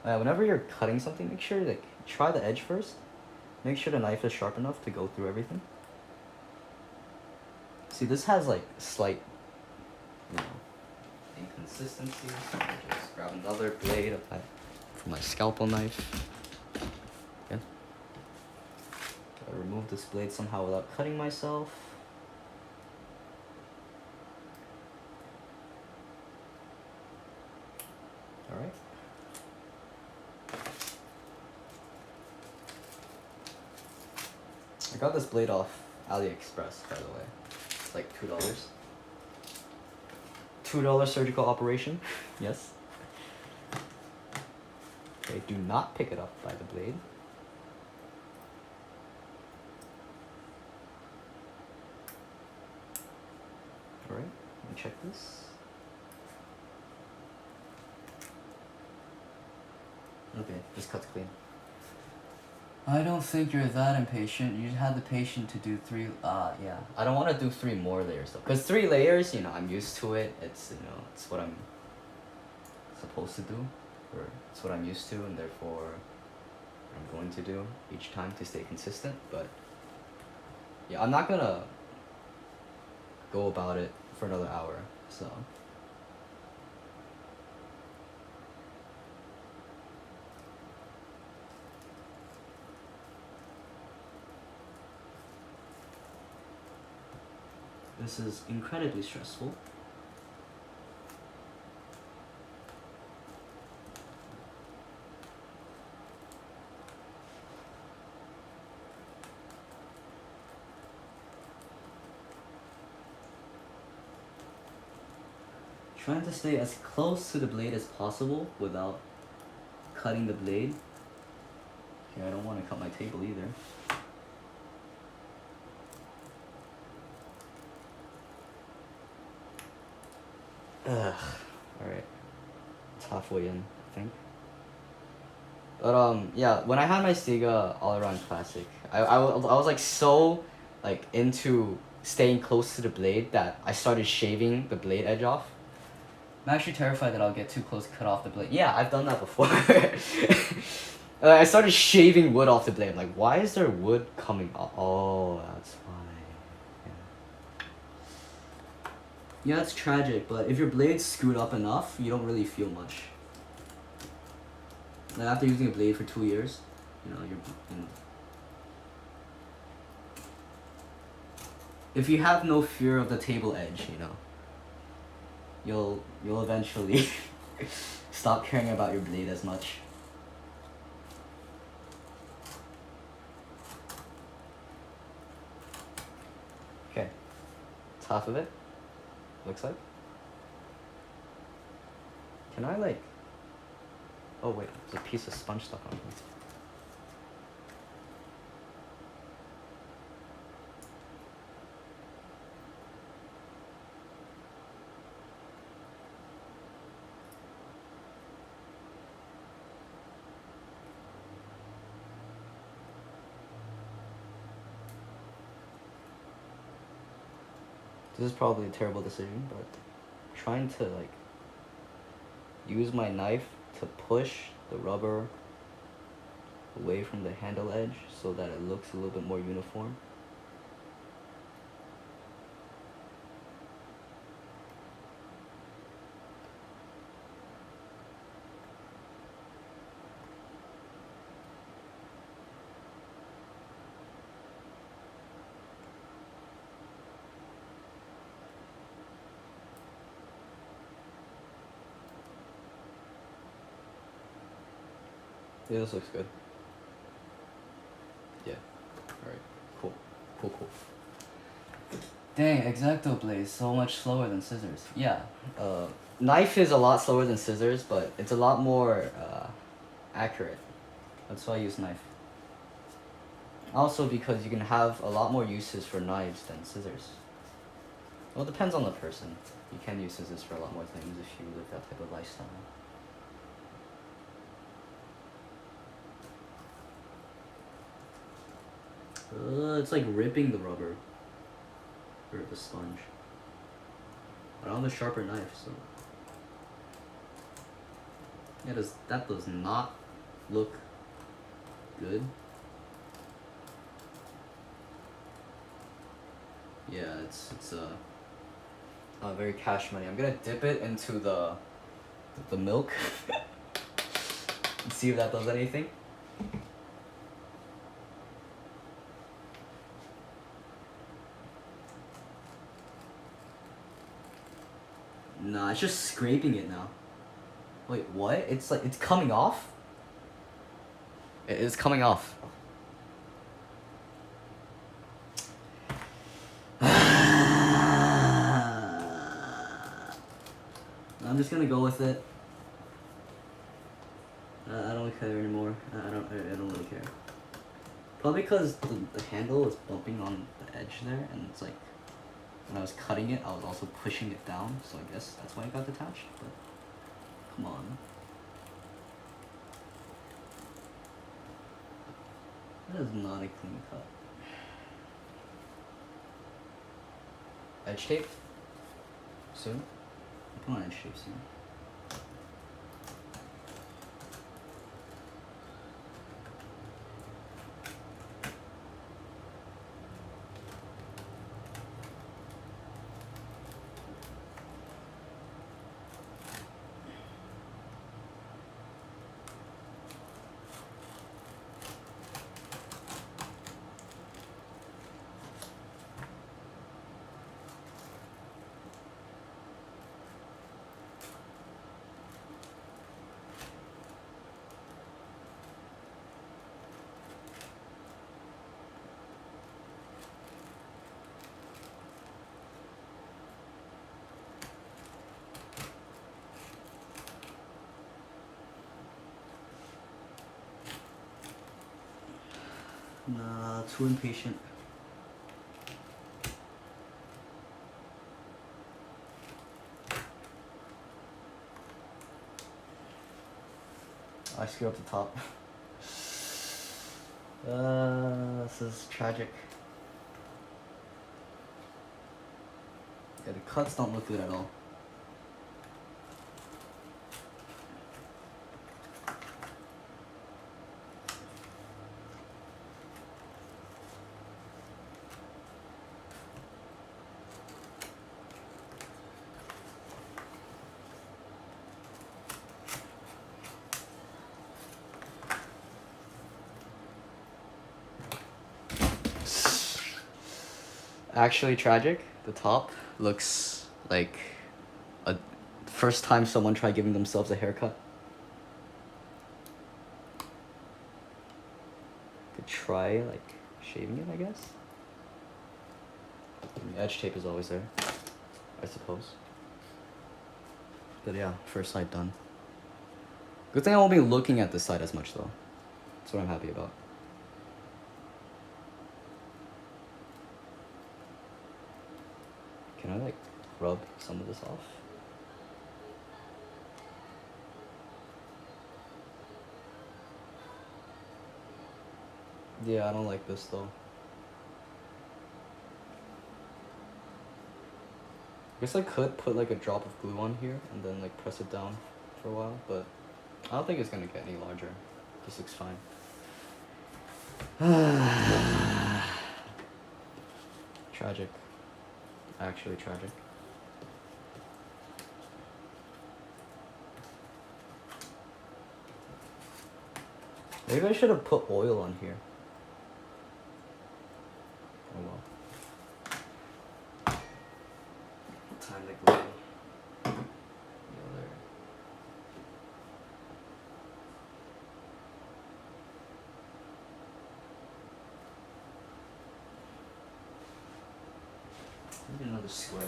whenever you're cutting something, make sure to try the edge first. Make sure the knife is sharp enough to go through everything. See, this has like slight, you know, inconsistencies. So I just grab another blade for my scalpel knife. Okay. I remove this blade somehow without cutting myself. All right. I got this blade off AliExpress, by the way. It's like $2. $2 surgical operation. Yes. Okay, do not pick it up by the blade. Alright, let me check this. Okay, this cut's clean. I don't think you're that impatient. You had the patience to do three, yeah. I don't want to do 3 more layers though. Because 3 layers, you know, I'm used to it. It's, you know, it's what I'm supposed to do. Or it's what I'm used to, and therefore I'm going to do each time to stay consistent. But yeah, I'm not gonna go about it for another hour, so. This is incredibly stressful. Trying to stay as close to the blade as possible without cutting the blade. Okay, I don't want to cut my table either. Ugh. Alright. It's halfway in, I think. But yeah, when I had my Sega All-Around Classic, I was like so like into staying close to the blade that I started shaving the blade edge off. I'm actually terrified that I'll get too close to cut off the blade. Yeah, I've done that before. I started shaving wood off the blade. I'm like, why is there wood coming off? Oh, that's why. Yeah, it's tragic, but if your blade's screwed up enough, you don't really feel much. Like after using a blade for 2 years, you know, if you have no fear of the table edge, you know, you'll eventually stop caring about your blade as much. Okay, it's half of it. Looks like. Can I like? Oh wait, there's a piece of sponge stuck on it. This is probably a terrible decision, but trying to like use my knife to push the rubber away from the handle edge so that it looks a little bit more uniform. Yeah, this looks good. Yeah. Alright. Cool. Cool. Dang, X-Acto blade so much slower than scissors. Yeah. Knife is a lot slower than scissors, but it's a lot more accurate. That's why I use knife. Also because you can have a lot more uses for knives than scissors. Well, it depends on the person. You can use scissors for a lot more things if you live that type of lifestyle. It's like ripping the rubber or the sponge. But I want a sharper knife, so yeah, that does not look good. Yeah, it's not very cash money. I'm gonna dip it into the milk and see if that does anything. Nah, it's just scraping it now. Wait, what? It's like, it's coming off? It is coming off. I'm just gonna go with it. I don't care anymore. I don't really care. Probably because the handle is bumping on the edge there, and it's like, when I was cutting it, I was also pushing it down, so I guess that's why it got detached, but come on. That is not a clean cut. Edge tape? Soon? I'll put on edge tape soon. Nah, too impatient. I screwed up the top. This is tragic. Yeah, the cuts don't look good at all. Actually tragic. The top looks like a first time someone tried giving themselves a haircut. Could try like shaving it, I guess. The edge tape is always there, I suppose. But yeah, first side done. Good thing I won't be looking at this side as much though. That's what I'm happy about. Can I like rub some of this off? Yeah, I don't like this though. I guess I could put like a drop of glue on here and then like press it down for a while, but I don't think it's gonna get any larger. This looks fine. Tragic. Actually tragic. Maybe I should have put oil on here. Oh well. Time to glue the other. Maybe another square.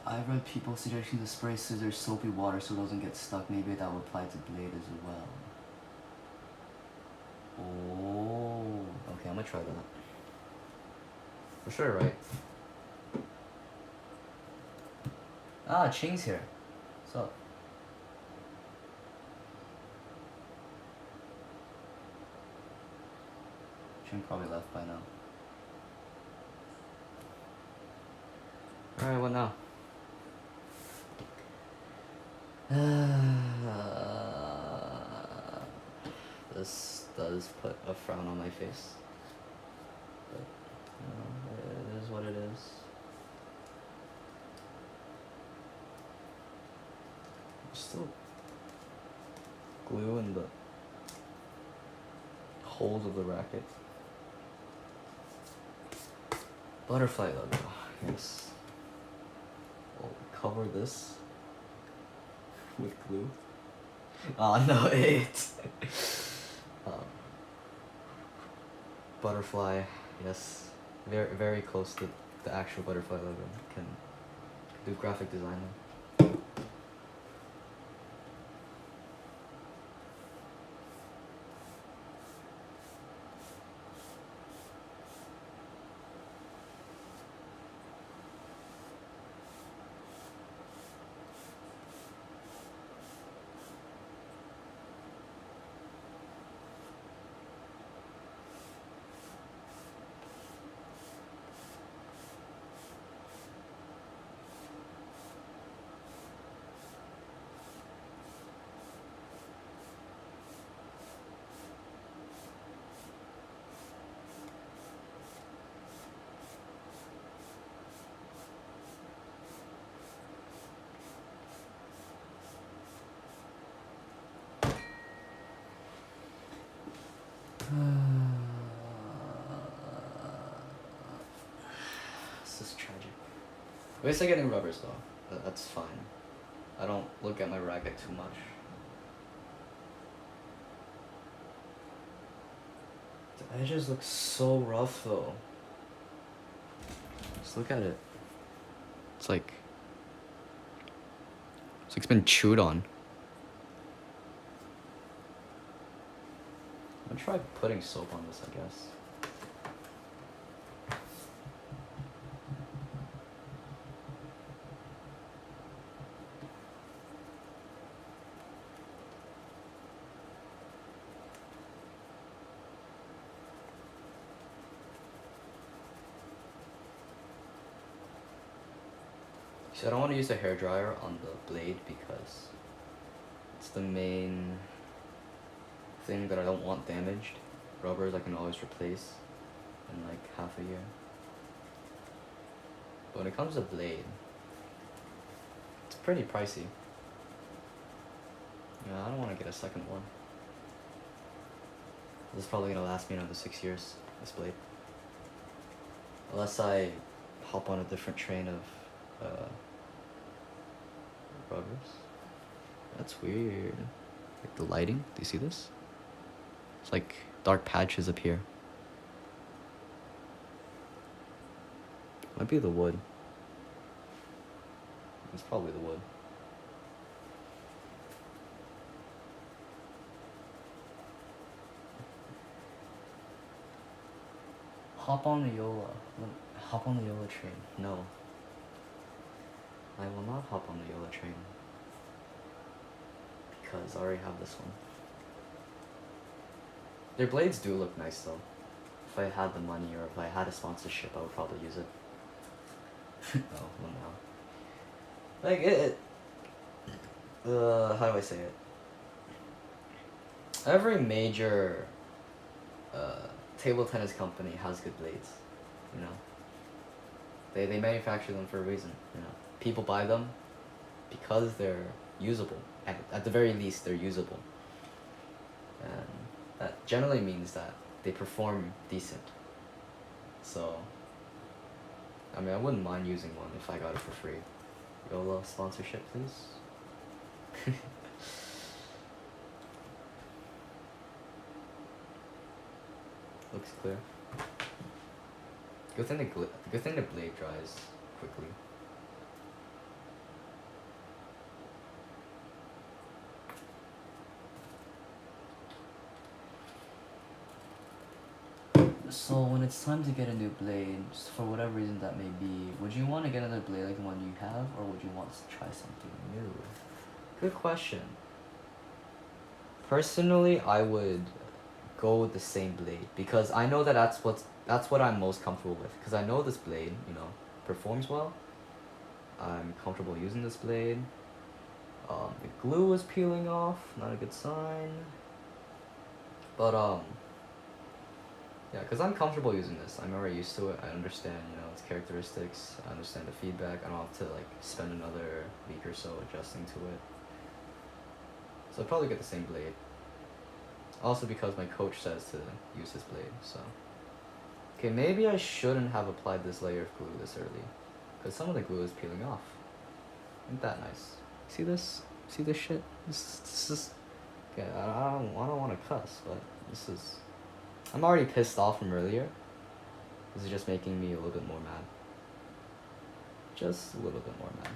I read people suggesting to spray scissors soapy water so it doesn't get stuck. Maybe that would apply to blade as well. Oh, okay, I'm gonna try that. For sure, right? Ah, Ching's here. What's up? Ching probably left by now. Alright, what now? This does put a frown on my face. But, you know, it is what it is. There's still glue in the holes of the racket. Butterfly logo, yes. We'll cover this with glue. Oh no, it's butterfly, yes. Very, very close to the actual butterfly logo. Can do graphic design. At least I get new rubbers though. That's fine. I don't look at my racket too much. The edges look so rough though. Just look at it. It's like it's been chewed on. I'm gonna try putting soap on this, I guess. So I don't want to use a hairdryer on the blade because it's the main thing that I don't want damaged. Rubbers I can always replace in like half a year. But when it comes to blade, it's pretty pricey. Yeah, I don't want to get a second one. This is probably gonna last me another 6 years, this blade. Unless I hop on a different train of rubbers. That's weird. Like the lighting, do you see this? It's like dark patches appear. Might be the wood. It's probably the wood. Hop on the Yola. Hop on the Yola train. No. I will not hop on the Yola train. Because I already have this one. Their blades do look nice though. If I had the money or if I had a sponsorship, I would probably use it. Oh, well now. Like how do I say it? Every major table tennis company has good blades, you know. They manufacture them for a reason, you know. People buy them because they're usable. At the very least, they're usable. And that generally means that they perform decent. So, I mean, I wouldn't mind using one if I got it for free. YOLO sponsorship, please. Looks clear. Good thing the blade dries quickly. So when it's time to get a new blade, for whatever reason that may be, would you want to get another blade like the one you have, or would you want to try something new? Good question. Personally, I would go with the same blade because I know that that's what I'm most comfortable with. Because I know this blade, you know, performs well. I'm comfortable using this blade. The glue is peeling off, not a good sign. But yeah, because I'm comfortable using this. I'm already used to it. I understand, you know, its characteristics. I understand the feedback. I don't have to like spend another week or so adjusting to it. So I'll probably get the same blade. Also because my coach says to use his blade, so. Okay, maybe I shouldn't have applied this layer of glue this early. Because some of the glue is peeling off. Isn't that nice? See this? See this shit? This is... Okay, I don't want to cuss, but this is... I'm already pissed off from earlier. This is just making me a little bit more mad. Just a little bit more mad.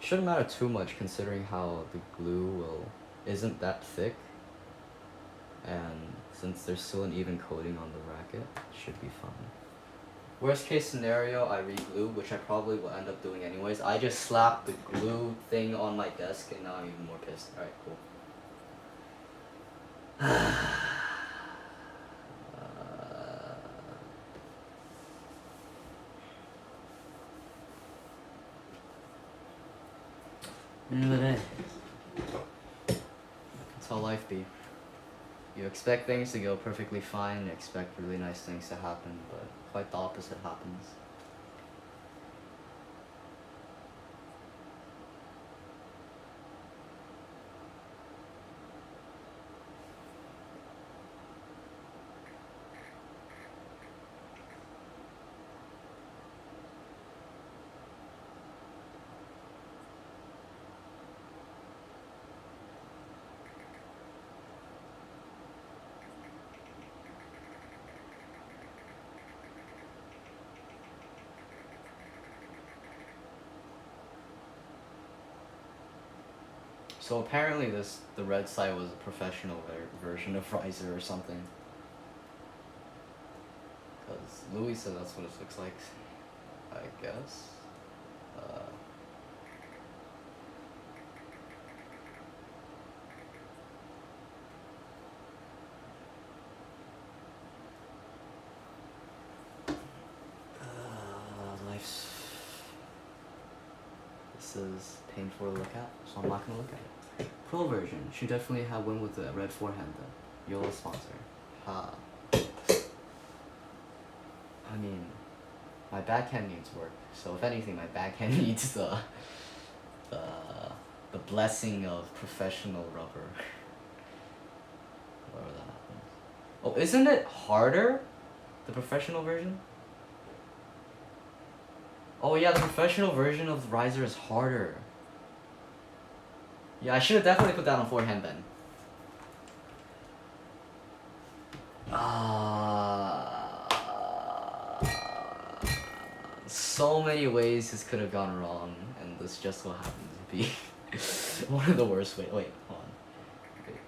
Shouldn't matter too much considering how the glue isn't that thick. And since there's still an even coating on the racket, it should be fine. Worst case scenario, I re-glue, which I probably will end up doing anyways. I just slapped the glue thing on my desk and now I'm even more pissed. Alright, cool. End of the day. That's how life be. You expect things to go perfectly fine, you expect really nice things to happen, but quite the opposite happens. So apparently the red side was a professional version of riser or something. Because Louis said that's what it looks like, I guess. Life's... This is painful to look at, so I'm not gonna look at it. Pro version should definitely have win with the red forehand though. YOLO sponsor. Ha. I mean, my backhand needs work. So if anything, my backhand needs the blessing of professional rubber. Whatever that happens. Oh, isn't it harder? The professional version? Oh yeah, the professional version of the riser is harder. Yeah, I should have definitely put that on forehand then. So many ways this could have gone wrong, and this just so happened to be one of the worst ways. Wait, hold on. Okay.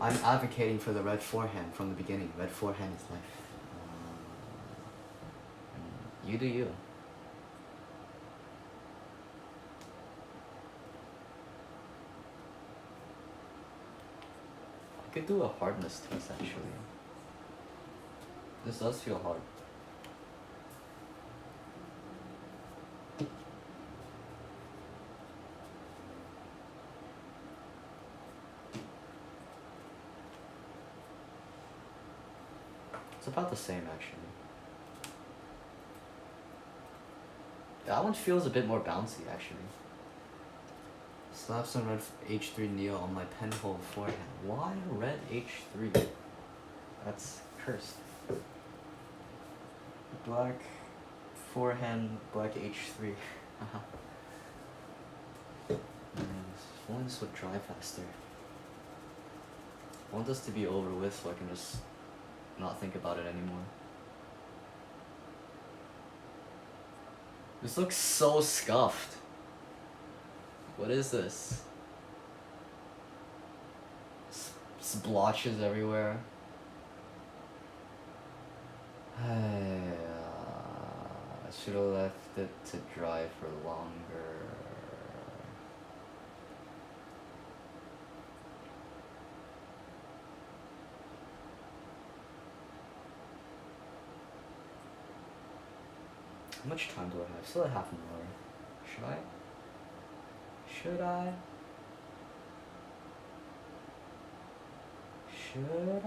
I'm advocating for the red forehand from the beginning. Red forehand is life. You do you. I could do a hardness test actually. This does feel hard. It's about the same actually. That one feels a bit more bouncy actually. Slap some red H3 Neo on my penhole forehand. Why red H3? That's cursed. Black forehand, black H3. If only this would dry faster. I want this to be over with so I can just not think about it anymore. This looks so scuffed. What is this? Splotches everywhere. I should have left it to dry for longer. How much time do I have? Still have half an hour. Should I? Should I? Should I?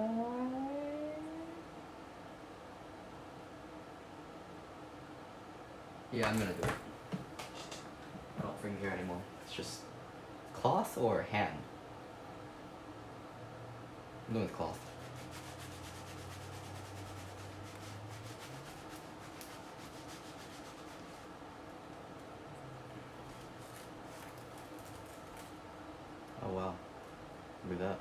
Yeah, I'm gonna do it. I don't bring here anymore. It's just cloth or hand? I'm doing with cloth. Oh wow, look at that.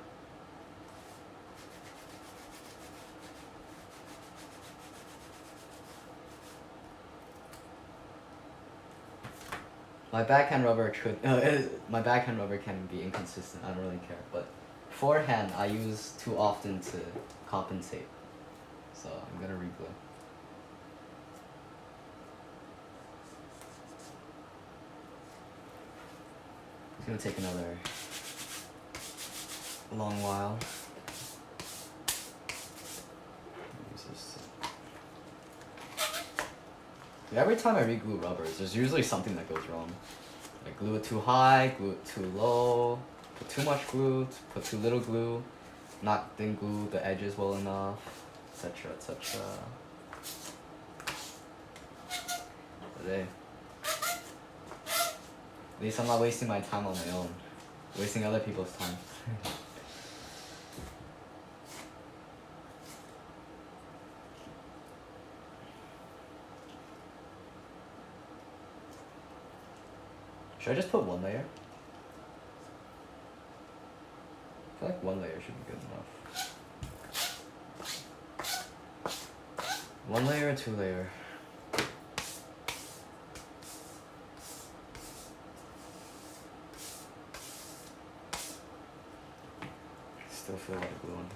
My backhand rubber could, my backhand rubber can be inconsistent, I don't really care, but forehand I use too often to compensate, so I'm gonna reglue. It's gonna take another long while. Every time I reglue rubbers, there's usually something that goes wrong. I glue it too high, glue it too low, put too much glue, put too little glue, didn't glue the edges well enough, etc. etc. But hey, at least I'm not wasting my time on my own, wasting other people's time. Should I just put one layer? I feel like one layer should be good enough. One layer or two layer? Still feel a lot of glue on here.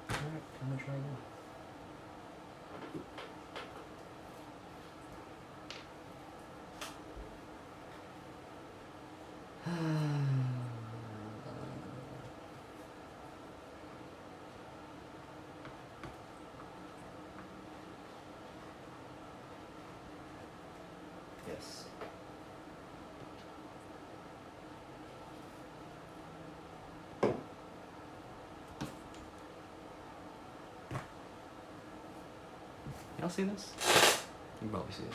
Alright, I'm gonna try again. Yes. Y'all see this? You can probably see it.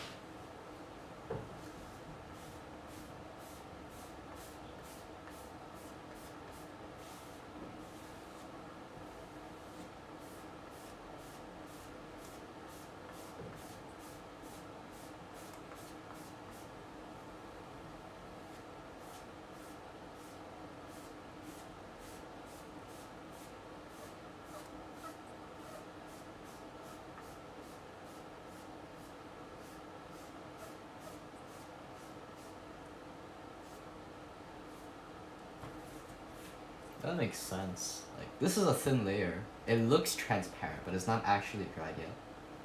That makes sense. Like, this is a thin layer. It looks transparent, but it's not actually dried yet.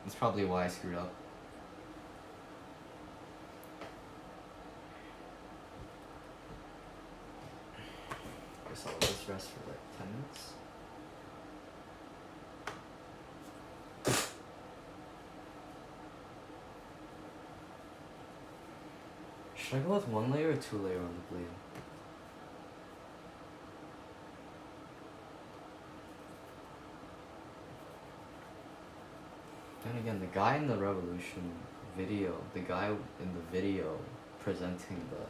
That's probably why I screwed up. Guess I'll let this rest for like 10 minutes. Should I go with one layer or two layer on the blade? Then again, the guy in the Revolution video, the guy in the video presenting the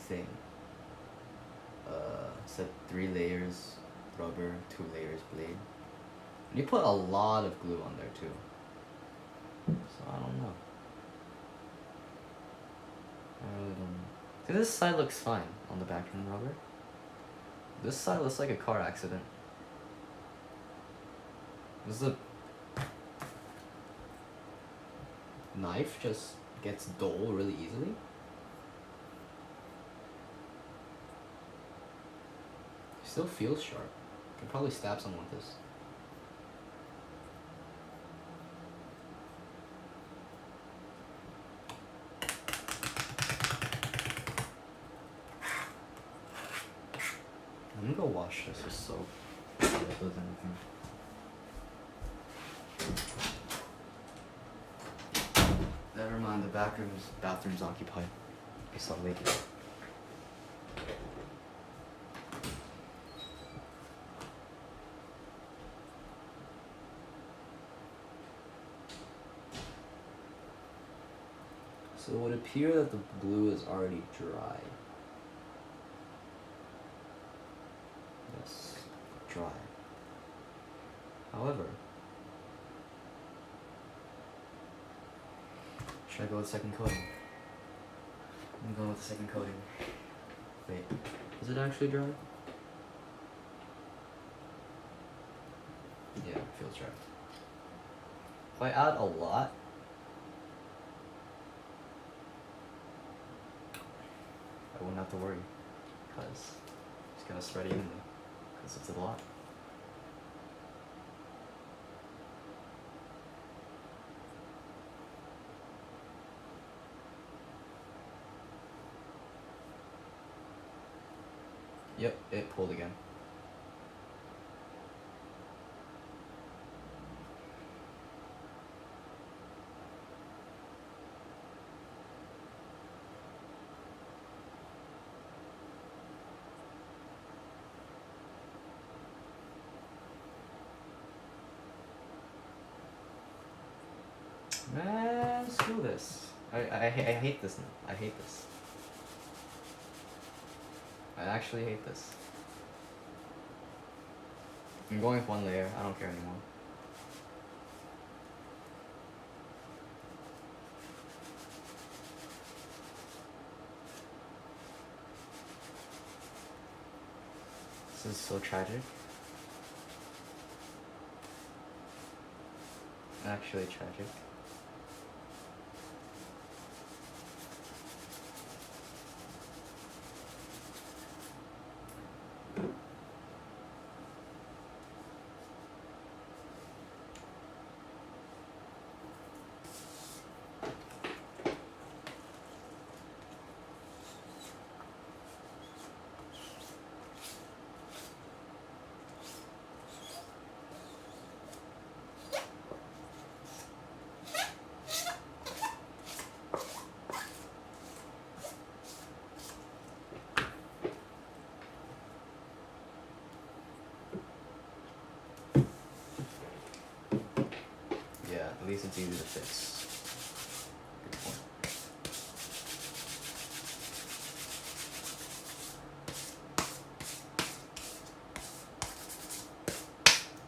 thing, said 3 layers rubber, 2 layers blade. And he put a lot of glue on there too. So I don't know. I really don't know. See, this side looks fine on the background rubber. This side looks like a car accident. This is a knife just gets dull really easily. Still feels sharp. Could probably stab someone with this. I'm gonna go wash this with soap. See if it does anything. Never mind, the bathroom's occupied. I saw leaking. So it would appear that the glue is already dry. Yes, dry. However, should I go with second coating? I'm going with the second coating. Wait, is it actually dry? Yeah, it feels dry. If I add a lot, I wouldn't have to worry, because it's gonna spread evenly, because it's a lot. Yep, it pulled again. this. I hate this now. I hate this. I actually hate this. I'm going with one layer. I don't care anymore. This is so tragic. Actually tragic. Yeah, at least it's easy to fix. Good point.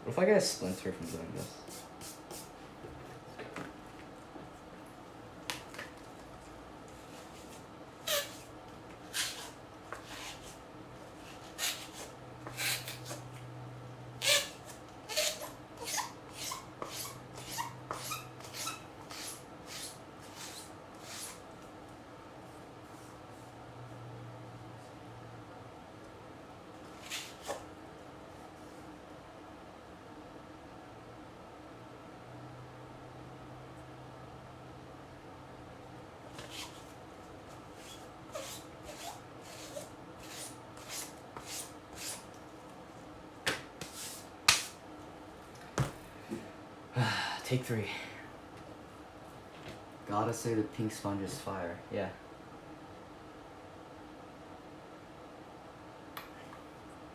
What if I get a splinter from doing this? Take 3. Gotta say the pink sponge is fire. Yeah.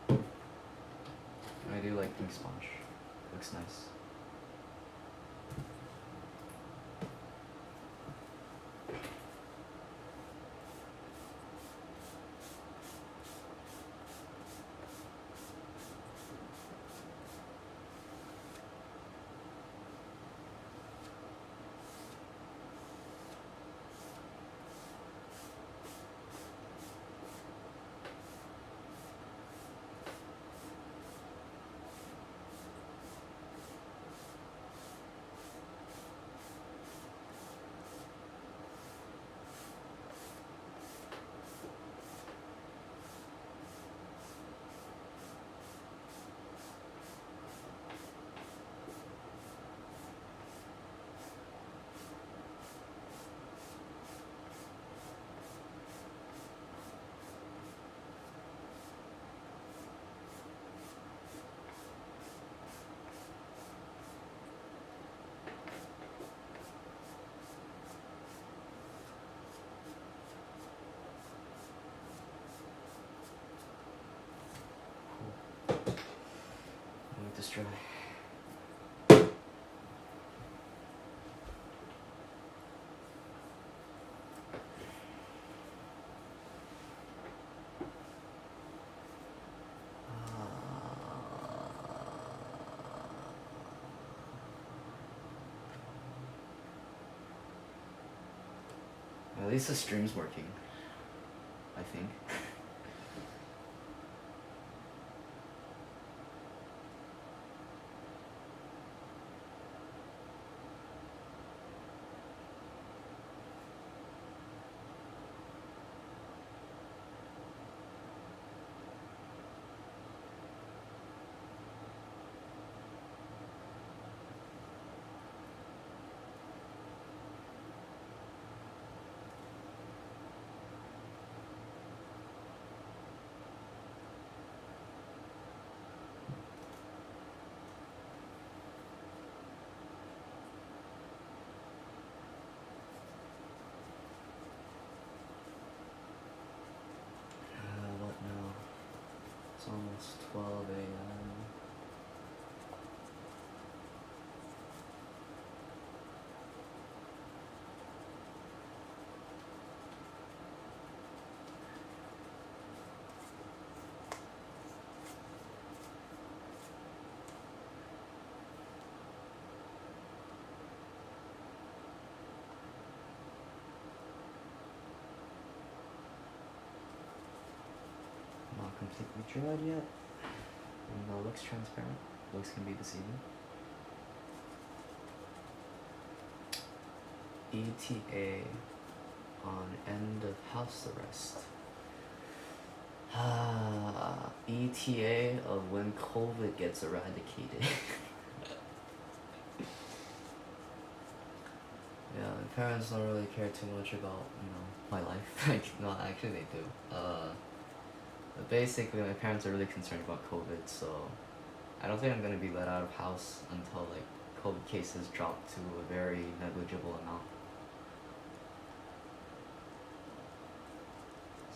I do like pink sponge. Looks nice. Let this dry. At least the stream's working, I think. What now? It's almost 12 a.m. completely dried yet. Even though it looks transparent, looks can be deceiving. ETA on end of house arrest. ETA of when COVID gets eradicated. Yeah, my parents don't really care too much about, my life. Like, no, actually they do. But basically my parents are really concerned about COVID, so I don't think I'm gonna be let out of house until like COVID cases drop to a very negligible amount.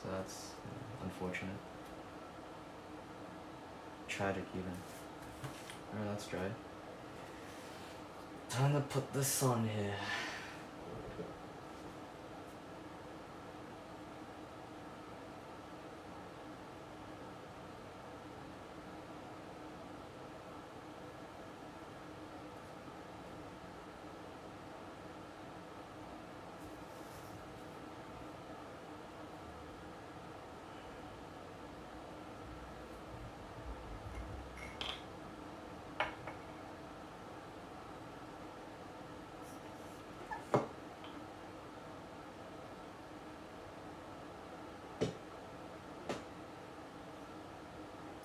So that's unfortunate. Tragic even. Alright, that's dry. Time to put this on here.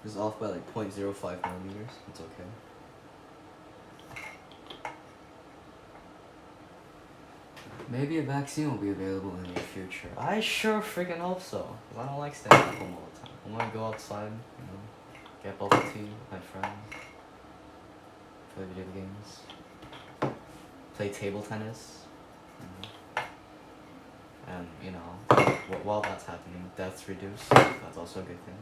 It's off by like 0.05 millimeters. It's okay. Maybe a vaccine will be available in the near future. I sure freaking hope so. Cause I don't like staying at home all the time. I wanna go outside, get bubble tea with my friends, play video games, play table tennis, and while that's happening, deaths reduce. That's also a good thing.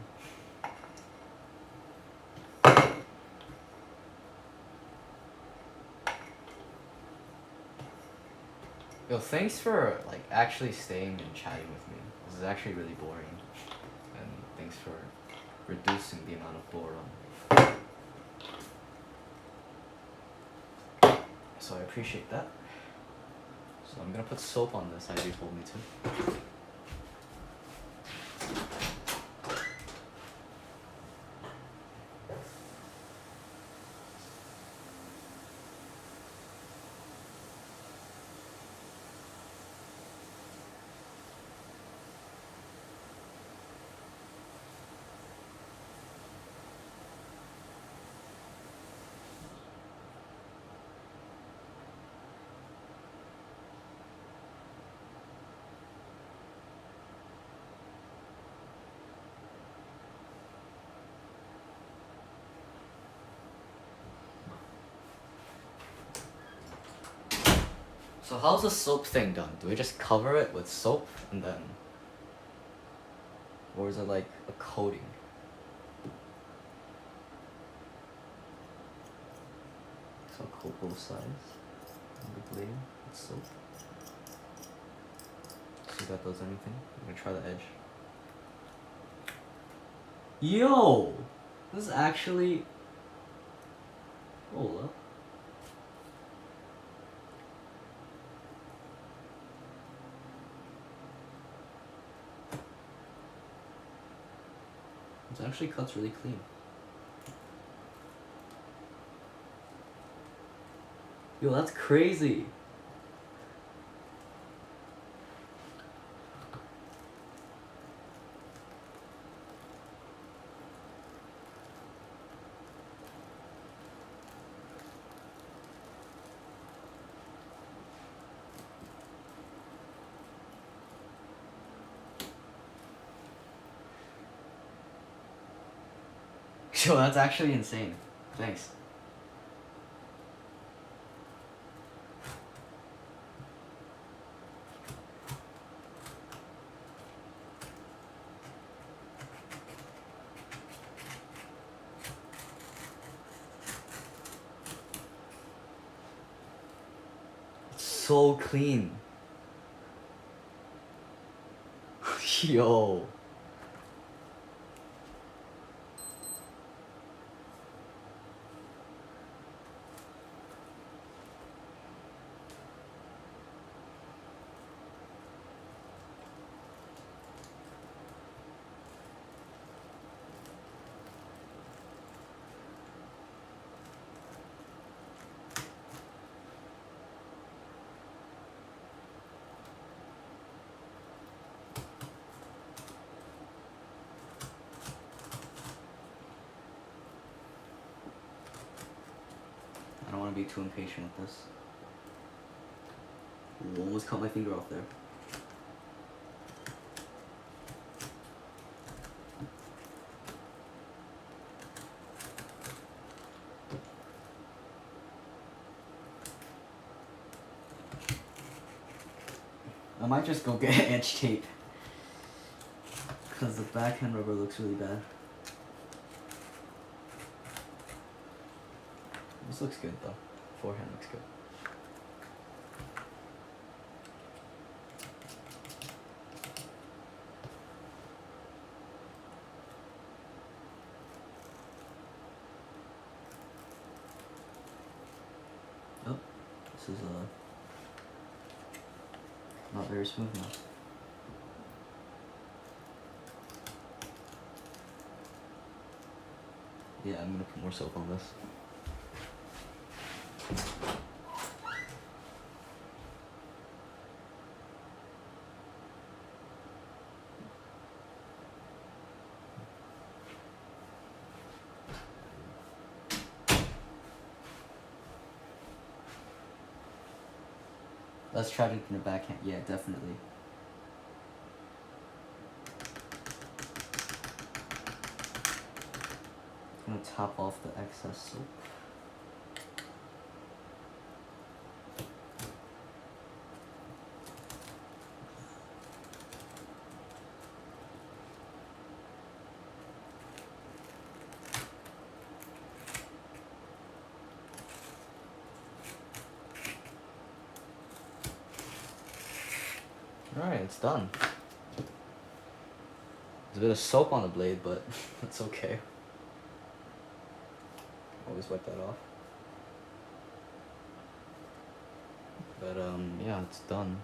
Yo, thanks for like actually staying and chatting with me. This is actually really boring, and thanks for reducing the amount of boredom. So I appreciate that. So I'm gonna put soap on this as you told me to. So how's the soap thing done? Do we just cover it with soap and then, or is it like a coating? So I'll coat both sides of the blade with soap. See if that does anything. I'm gonna try the edge. Yo! This is actually... Hold up. It actually cuts really clean. Yo, that's crazy. Yo, that's actually insane. Thanks. It's so clean. Yo. want to be too impatient with this. Ooh, almost cut my finger off there. I might just go get edge tape, because the backhand rubber looks really bad. This looks good though. Forehand looks good. Oh, this is not very smooth now. Yeah, I'm gonna put more soap on this. Less tragic than a backhand. Yeah, definitely. I'm gonna top off the excess soap. Alright, it's done. There's a bit of soap on the blade, but that's okay. Always wipe that off. But yeah, it's done.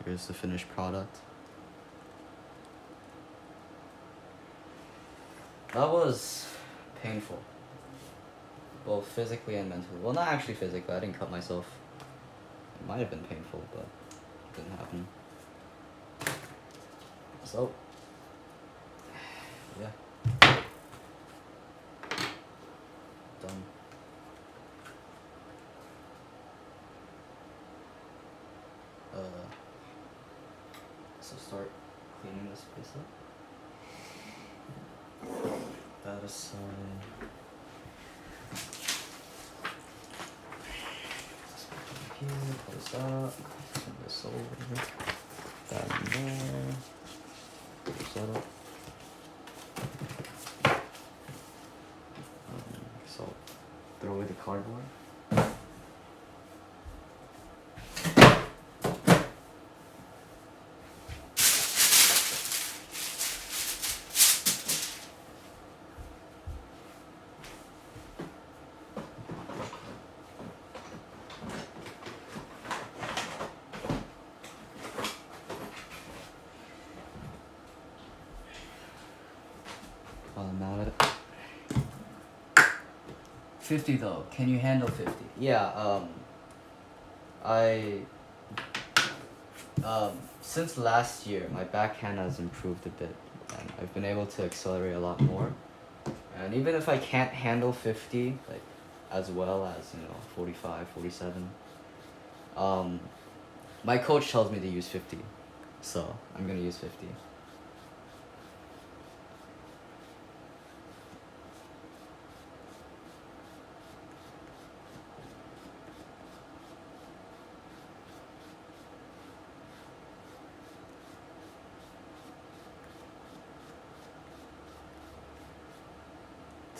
Here's the finished product. That was painful. Both physically and mentally. Well, not actually physically, I didn't cut myself. It might have been painful, but it didn't happen. So, yeah. Done. So start cleaning this place up. That aside. Here, pull this up, turn this over, that in there, push that up. So, throw away the cardboard. While I'm at it. 50 though, can you handle 50? Yeah, since last year, my backhand has improved a bit, and I've been able to accelerate a lot more. And even if I can't handle 50, like, as well as, 45, 47, my coach tells me to use 50, so I'm gonna use 50.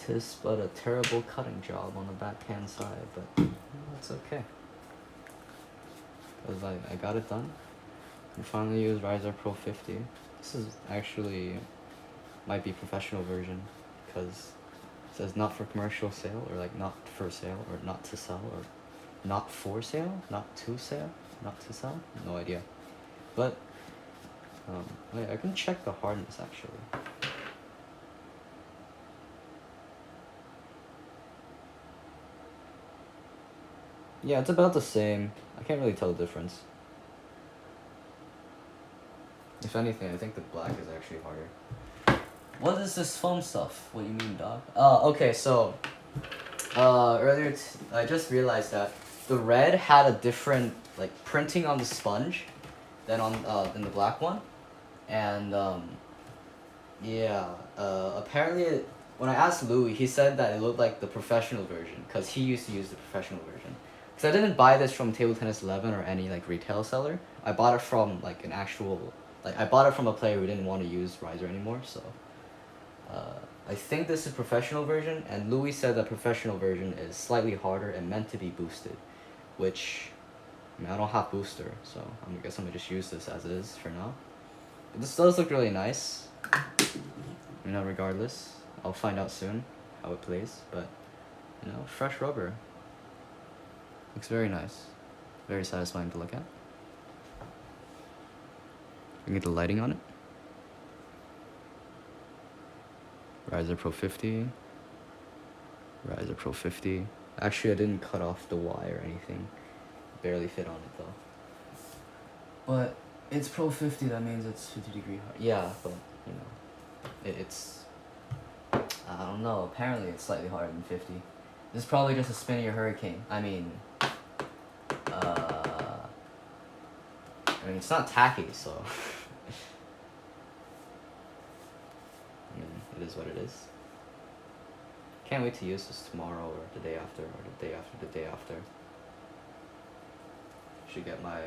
Tis but a terrible cutting job on the backhand side, but that's okay. Because I got it done. I finally used Riser Pro 50. This is actually, might be professional version, because it says not for commercial sale, or like not for sale, or not to sell, or not for sale, not to sell, not to sell, no idea. But, I can check the hardness actually. Yeah, it's about the same. I can't really tell the difference. If anything, I think the black is actually harder. What is this foam stuff? What do you mean, dog? Okay, so Earlier I just realized that the red had a different like printing on the sponge than on than the black one, and yeah, apparently when I asked Louis, he said that it looked like the professional version because he used to use the professional version. Because I didn't buy this from Table Tennis 11 or any like retail seller. I bought it from like an actual I bought it from a player who didn't want to use Riser anymore. So I think this is professional version, and Louis said that professional version is slightly harder and meant to be boosted, which I mean I don't have booster, so I guess I'm gonna just use this as it is for now. But this does look really nice. You know, regardless, I'll find out soon how it plays, but you know, fresh rubber. Looks very nice. Very satisfying to look at. You can get the lighting on it. Riser Pro 50. Riser Pro 50. Actually, I didn't cut off the Y or anything. Barely fit on it though. But it's Pro 50, that means it's 50-degree hard. Yeah, but you know, it's I don't know, apparently it's slightly harder than 50. This is probably just a spinnier Hurricane. I mean it's not tacky, so I mean, it is what it is. Can't wait to use this tomorrow or the day after or the day after the day after. Should get my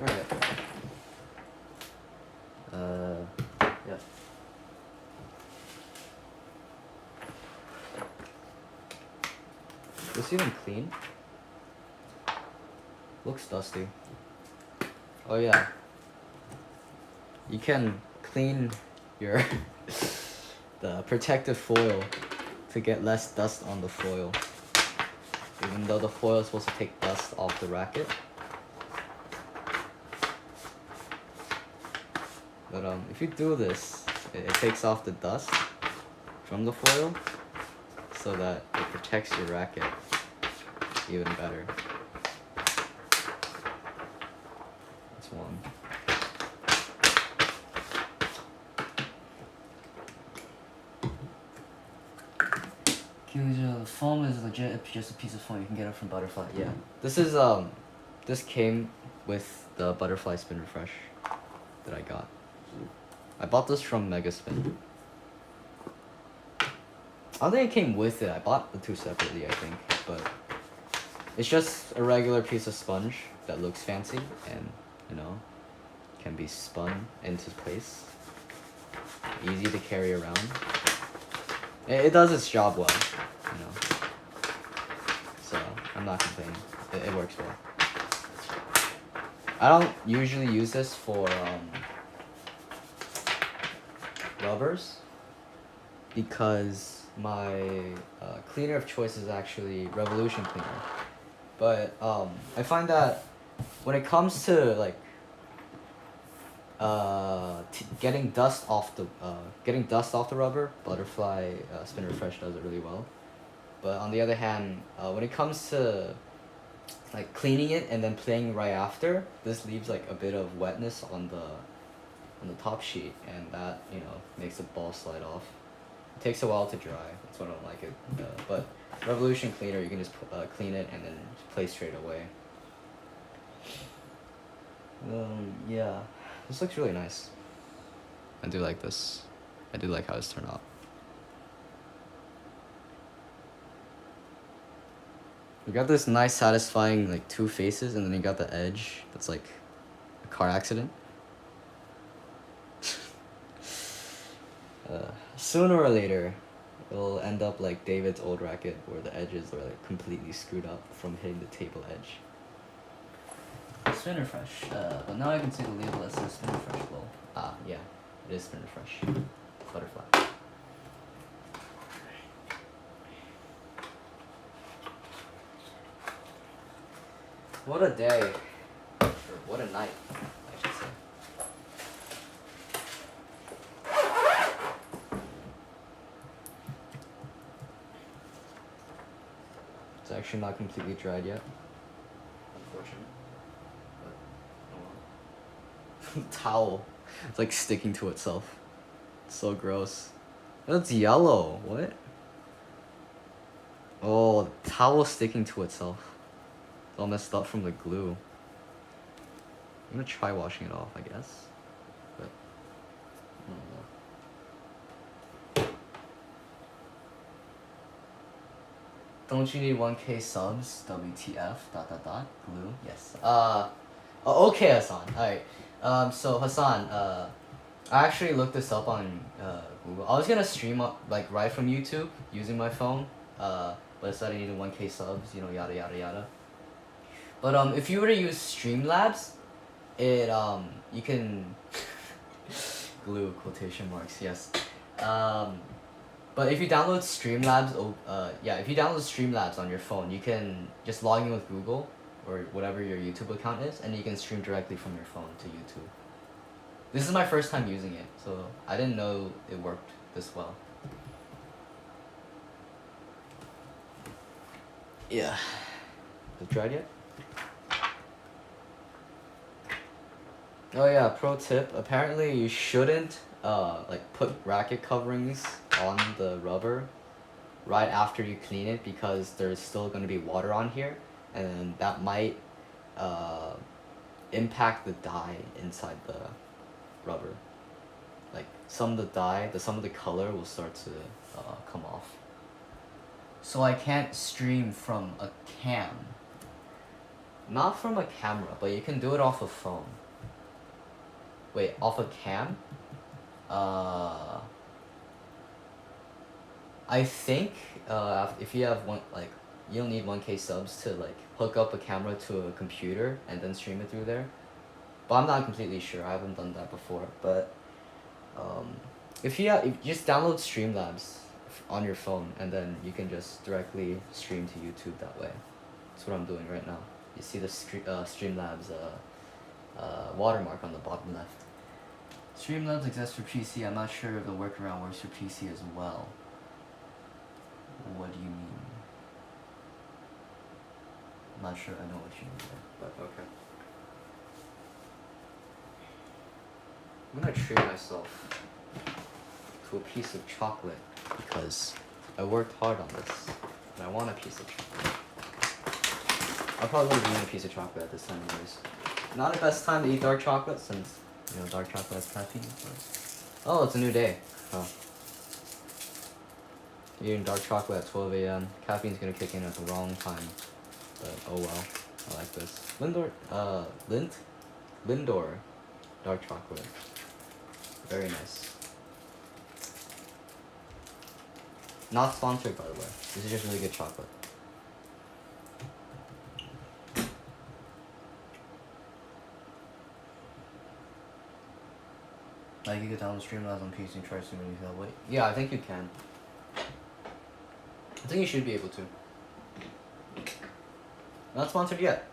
Alright. Yeah. This even clean? Looks dusty. Oh yeah. You can clean your the protective foil to get less dust on the foil. Even though the foil is supposed to take dust off the racket. But if you do this, it takes off the dust from the foil so that it protects your racket even better. That's one. The foam is legit just a piece of foam you can get it from Butterfly. Yeah. This is this came with the Butterfly Spin Refresh that I got. I bought this from Mega Spin. I don't think it came with it. I bought the two separately, I think, but it's just a regular piece of sponge that looks fancy and, you know, can be spun into place. Easy to carry around. It does its job well, you know. So I'm not complaining. It works well. I don't usually use this for rubbers because my cleaner of choice is actually Revolution cleaner. But I find that when it comes to like getting dust off the rubber, Butterfly Spin Refresh does it really well. But on the other hand, when it comes to like cleaning it and then playing right after, this leaves like a bit of wetness on the top sheet, and that, you know, makes the ball slide off. It takes a while to dry. That's why I don't like it. But Revolution cleaner, you can just clean it and then play straight away. Yeah, this looks really nice. I do like this. I do like how it's turned out. You got this nice, satisfying like two faces, and then you got the edge that's like a car accident. Sooner or later, it'll end up like David's old racket, where the edges are like completely screwed up from hitting the table edge. Spin Refresh, but now I can see the label that says Spin Refresh below. Ah, yeah, it is Spin Refresh. Butterfly. What a day. Or what a night, I should say. actually not completely dried yet. Unfortunate. But, oh well. Towel. It's like sticking to itself. It's so gross. That's yellow. What? Oh, the towel sticking to itself. It's all messed up from the glue. I'm gonna try washing it off, I guess. But I don't know. Don't you need 1K subs? WTF? ... Glue? Yes. Okay, Hassan. Alright. So Hassan, I actually looked this up on Google. I was gonna stream up like right from YouTube using my phone. But I said I needed 1K subs, you know, yada yada yada. But if you were to use Streamlabs, it you can glue quotation marks, yes. But if you download Streamlabs, if you download Streamlabs on your phone, you can just log in with Google or whatever your YouTube account is, and you can stream directly from your phone to YouTube. This is my first time using it, so I didn't know it worked this well. Yeah. Is it dried yet? Oh yeah, pro tip. Apparently you shouldn't like put racket coverings on the rubber right after you clean it, because there's still going to be water on here, and that might impact the dye inside the rubber. Like some of the dye, some of the color will start to come off. So I can't stream from a cam. Not from a camera, but you can do it off a phone. Wait, off a cam? I think if you have you don't need 1K subs to like hook up a camera to a computer and then stream it through there. But I'm not completely sure. I haven't done that before. But if you just download Streamlabs on your phone, and then you can just directly stream to YouTube that way. That's what I'm doing right now. You see the Streamlabs watermark on the bottom left. Streamlabs exists for PC. I'm not sure if the workaround works for PC as well. What do you mean? I'm not sure I know what you mean there, but okay. I'm gonna treat myself to a piece of chocolate because I worked hard on this and I want a piece of chocolate. I'll probably be eating a piece of chocolate at this time anyways. Not the best time to eat dark chocolate since, you know, dark chocolate has caffeine. But... oh, it's a new day. Oh. Eating dark chocolate at 12 a.m. Caffeine's gonna kick in at the wrong time. But oh well, I like this. Lindor dark chocolate. Very nice. Not sponsored, by the way. This is just really good chocolate. Like you could download Streamlabs on PC and try to stream when you feel wait. Yeah, I think you can. I think you should be able to. Not sponsored yet.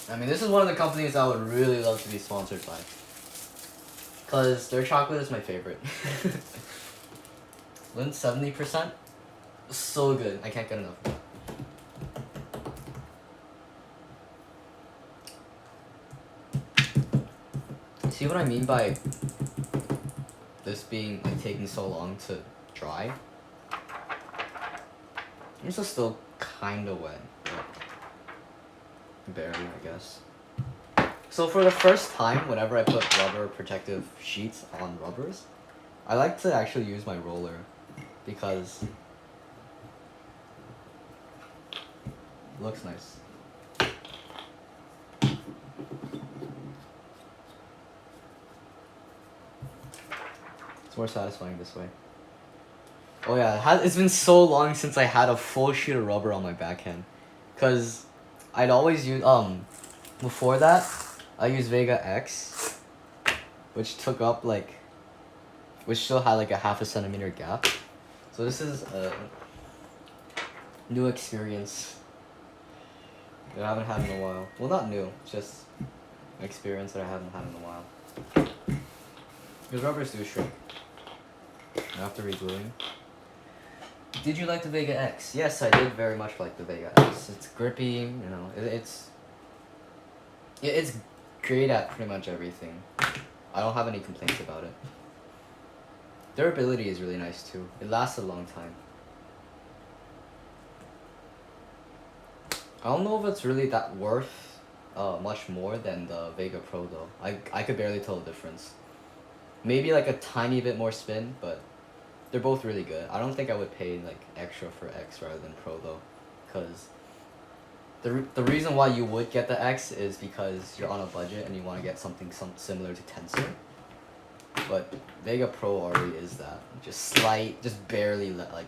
I mean, this is one of the companies I would really love to be sponsored by. Because their chocolate is my favorite. Lindt 70%? So good. I can't get enough of it. See what I mean by this being like taking so long to dry? This is still kinda wet, but barely, I guess. So for the first time, whenever I put rubber protective sheets on rubbers, I like to actually use my roller because it looks nice. It's more satisfying this way. Oh yeah, it's been so long since I had a full sheet of rubber on my backhand. Cause I'd always use, before that, I used Vega X, which took up which still had like a half a centimeter gap. So this is a new experience that I haven't had in a while. Well, not new, just an experience that I haven't had in a while. Because rubbers do shrink after regluing. Did you like the Vega X? Yes, I did very much like the Vega X. It's grippy, you know, it's great at pretty much everything. I don't have any complaints about it. Durability is really nice too. It lasts a long time. I don't know if it's really that worth much more than the Vega Pro though. I could barely tell the difference. Maybe like a tiny bit more spin, but they're both really good. I don't think I would pay like extra for X rather than Pro though, because the reason why you would get the X is because you're on a budget and you want to get something similar to Tensor. But Vega Pro already is that. Just barely like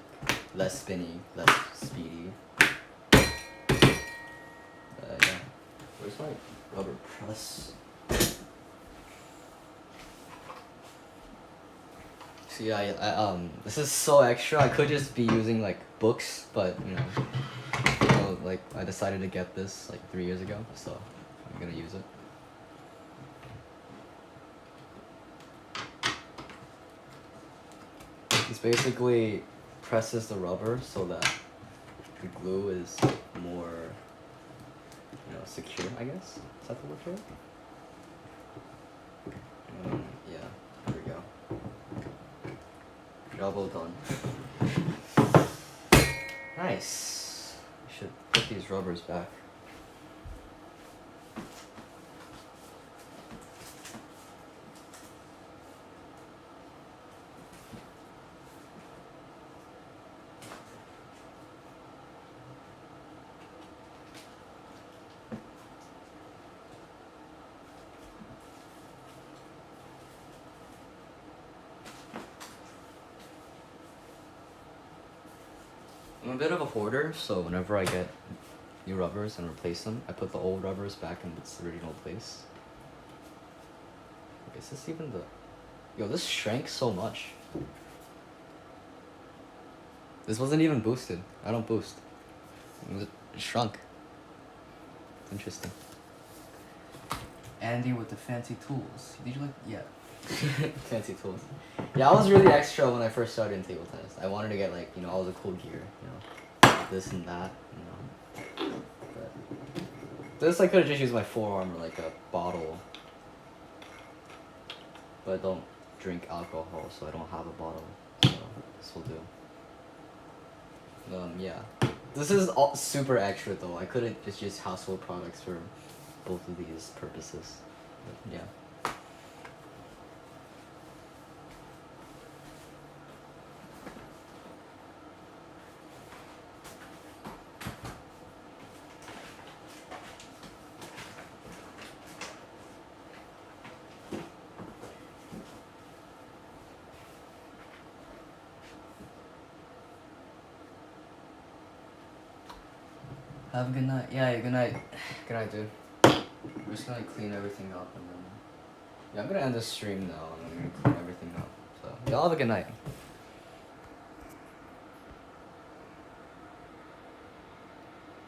less spinny, less speedy. Yeah. Where's my rubber press? See, this is so extra. I could just be using like books, but you know, like I decided to get this like 3 years ago, so I'm gonna use it. This basically presses the rubber so that the glue is more, you know, secure, I guess. Is that the word for it? Yeah, there we go. Double done. Nice. I should put these rubbers back. I'm a bit of a hoarder, so whenever I get new rubbers and replace them, I put the old rubbers back in its original place. Okay, is this even the... Yo, this shrank so much. This wasn't even boosted. I don't boost. It shrunk. It's interesting. Andy with the fancy tools. Did you like... Yeah. Fancy tools. Yeah, I was really extra when I first started in table tennis. I wanted to get like, you know, all the cool gear, you know, this and that, you know. But this I could have just used my forearm or like a bottle. But I don't drink alcohol, so I don't have a bottle. So this will do. Yeah. This is all super extra though. I couldn't just use household products for both of these purposes. But, yeah. Have a good night. Yeah, good night. Good night, dude. I'm just gonna clean everything up and then... Yeah, I'm gonna end the stream now and I'm gonna clean everything up. So, y'all have a good night.